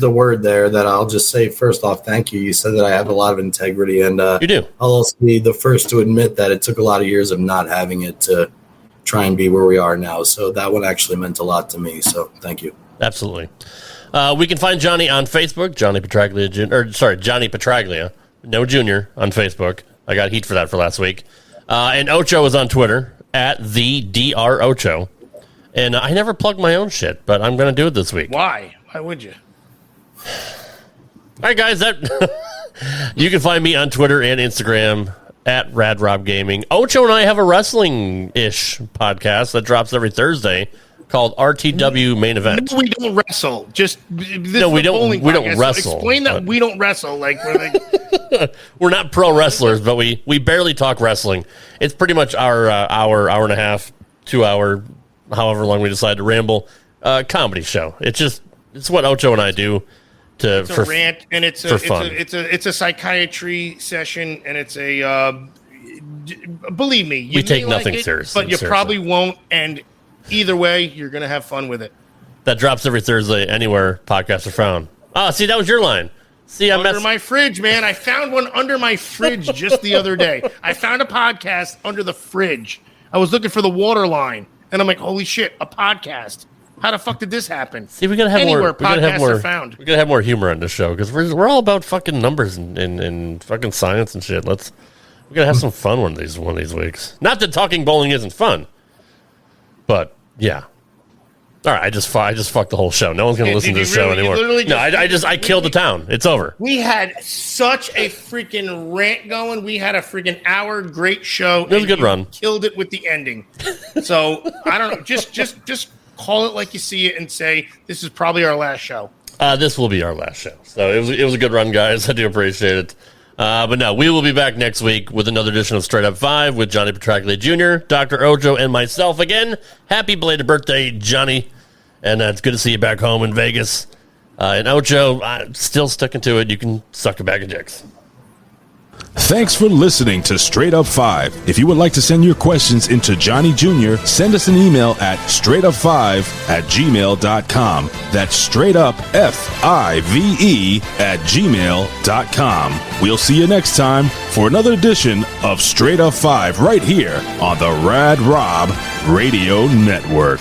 a word there that I'll just say first off. Thank you. You said that I have a lot of integrity, and you do. I'll also be the first to admit that it took a lot of years of not having it to try and be where we are now. So that one actually meant a lot to me. So thank you. Absolutely. We can find Johnny on Facebook, Johnny Petraglia Jr. Johnny Petraglia. No Junior on Facebook. I got heat for that for last week. And Ocho is on Twitter at the Dr. Ocho. And I never plug my own shit, but I'm going to do it this week. Why? Why would you? All right, guys. You can find me on Twitter and Instagram at RadRobGaming. Ocho and I have a wrestling-ish podcast that drops every Thursday called RTW Main Event. No, we don't wrestle. We don't wrestle. So explain that we don't wrestle. Like we're not pro wrestlers, but we barely talk wrestling. It's pretty much our hour and a half, 2 hour, however long we decide to ramble, comedy show. It's what Ocho and I do for rant, and it's a psychiatry session, and it's a believe me, we take nothing seriously, but you probably won't. And either way, you're gonna have fun with it. That drops every Thursday anywhere podcasts are found. Oh, see, that was your line. See, under my fridge, man. I found one under my fridge just the other day. I found a podcast under the fridge. I was looking for the water line, and I'm like, holy shit, a podcast. How the fuck did this happen? See, we gotta have anywhere more. Podcasts are found. We gotta have more humor on this show, because we're all about fucking numbers and fucking science and shit. We gotta have some fun one of these weeks. Not that talking bowling isn't fun, but yeah. All right, I just fucked the whole show. No one's gonna listen to the show anymore. No, I killed the town. It's over. We had such a freaking rant going. We had a freaking hour great show. It was a good run. Killed it with the ending. So I don't know. Just call it like you see it and say this is probably our last show. This will be our last show. So it was a good run, guys. I do appreciate it. But no, we will be back next week with another edition of Straight Up 5 with Johnny Petraglia Jr., Dr. Ojo, and myself again. Happy belated birthday, Johnny. And it's good to see you back home in Vegas. And Ojo, still sticking to it. You can suck a bag of dicks. Thanks for listening to Straight Up 5. If you would like to send your questions into Johnny Jr., send us an email at straightup5@gmail.com. That's straight up FIVE @gmail.com. We'll see you next time for another edition of Straight Up 5 right here on the Rad Rob Radio Network.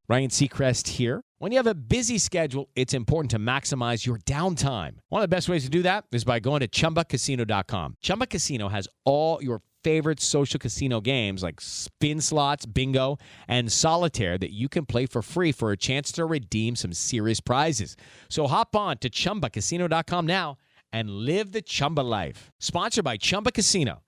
Ryan Seacrest here. When you have a busy schedule, it's important to maximize your downtime. One of the best ways to do that is by going to ChumbaCasino.com. Chumba Casino has all your favorite social casino games like spin slots, bingo, and solitaire that you can play for free for a chance to redeem some serious prizes. So hop on to ChumbaCasino.com now and live the Chumba life. Sponsored by Chumba Casino.